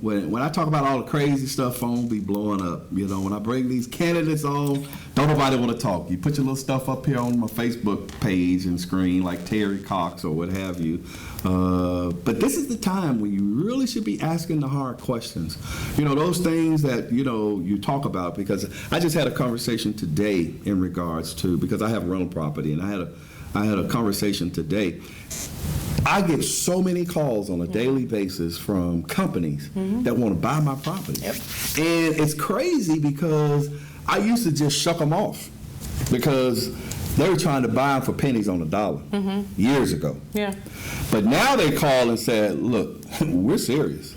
When I talk about all the crazy stuff, phone be blowing up. When I bring these candidates on, don't nobody want to talk. You put your little stuff up here on my Facebook page and screen, like Terry Cox or what have you. But this is the time when you really should be asking the hard questions. Those things that, you talk about, because I just had a conversation today in regards to, because I have rental property, and I had a conversation today. I get so many calls on a daily basis from companies that want to buy my property. Yep. And it's crazy because I used to just shuck them off because they were trying to buy them for pennies on the dollar years ago. Yeah. But now they call and say, look, we're serious.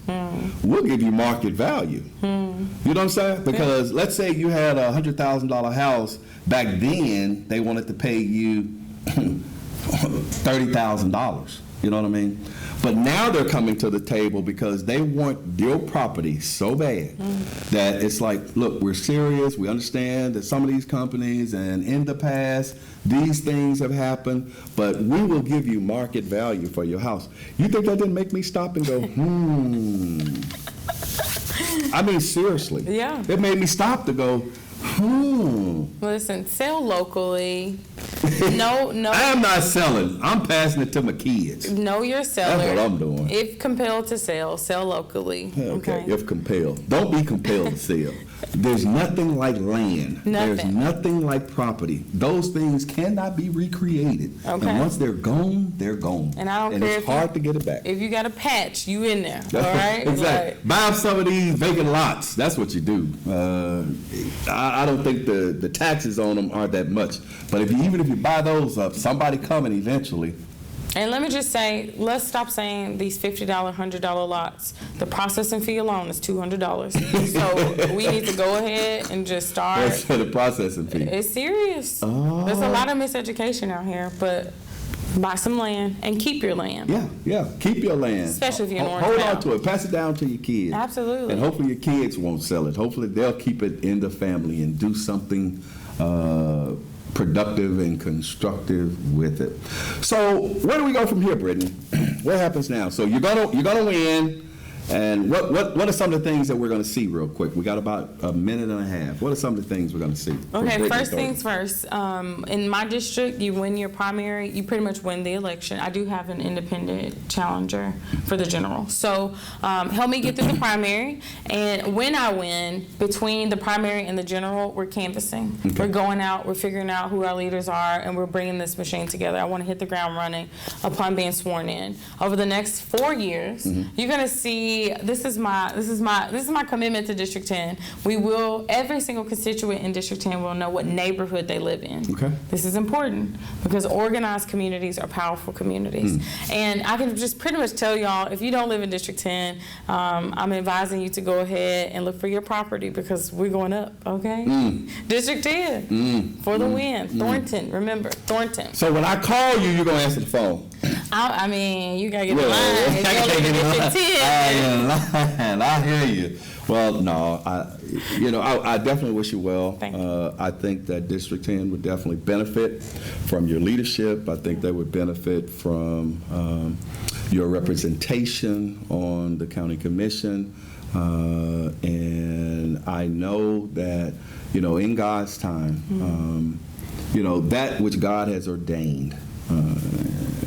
We'll give you market value. You know what I'm saying? Because let's say you had a $100,000 house. Back then, they wanted to pay you $30,000. You know what I mean? But now they're coming to the table because they want your property so bad that it's like, look, we're serious. We understand that some of these companies, and in the past, these things have happened, but we will give you market value for your house. You think that didn't make me stop and go, I mean, seriously. Yeah. It made me stop to go, Listen, sell locally. No. I am not selling. I'm passing it to my kids. Know your seller. That's what I'm doing. If compelled to sell locally. Okay, if compelled. Don't be compelled to sell. There's nothing like land. Nothing. There's nothing like property. Those things cannot be recreated. Okay. And once they're gone, they're gone. And I don't care it's hard to get it back. If you got a patch, you in there. All right? Exactly. Buy up some of these vacant lots. That's what you do. I don't think the taxes on them are that much. But even if you buy those up, somebody coming eventually. And let me just say, let's stop saying these $50, $100 lots. The processing fee alone is $200. So we need to go ahead and just start. That's for the processing fee. It's serious. Oh. There's a lot of miseducation out here, but buy some land, and keep your land. Yeah. Keep your land. Especially if you're in Orange Hold Mountain. on to it. Pass it down to your kids. Absolutely. And hopefully your kids won't sell it. Hopefully they'll keep it in the family and do something productive and constructive with it. So where do we go from here, Brittany? What happens now? So you're gonna win. And what are some of the things that we're going to see real quick? We got about a minute and a half. What are some of the things we're going to see? Okay, first things first. In my district, you win your primary, you pretty much win the election. I do have an independent challenger for the general. So help me get through the primary. And when I win, between the primary and the general, we're canvassing. Okay. We're going out, we're figuring out who our leaders are, and we're bringing this machine together. I want to hit the ground running upon being sworn in. Over the next 4 years, you're going to see. This is my commitment to District 10. We will, every single constituent in District 10 will know what neighborhood they live in. Okay. This is important because organized communities are powerful communities. And I can just pretty much tell y'all, if you don't live in District 10, I'm advising you to go ahead and look for your property because we're going up, okay? District 10 for the win. Thornton, remember, Thornton. So when I call you, you're going to answer the phone. I mean, you got to get the line. You don't live in District 10. I hear you. Well, no, I definitely wish you well. Thank you. I think that District 10 would definitely benefit from your leadership. I think they would benefit from your representation on the county commission. And I know that, in God's time, that which God has ordained,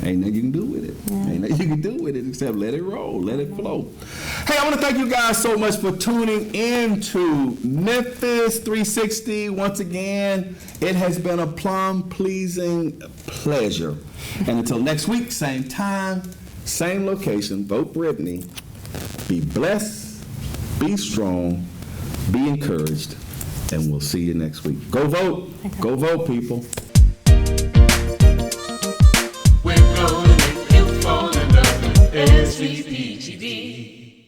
ain't nothing you can do with it. Ain't nothing you can do with it except let it roll, let it flow. Hey, I want to thank you guys so much for tuning in to Memphis 360. Once again, it has been a plum-pleasing pleasure. And until next week, same time, same location, vote Brittany. Be blessed, be strong, be encouraged, and we'll see you next week. Go vote. Okay. Go vote, people. We're gonna make you fall in love with SVPGD.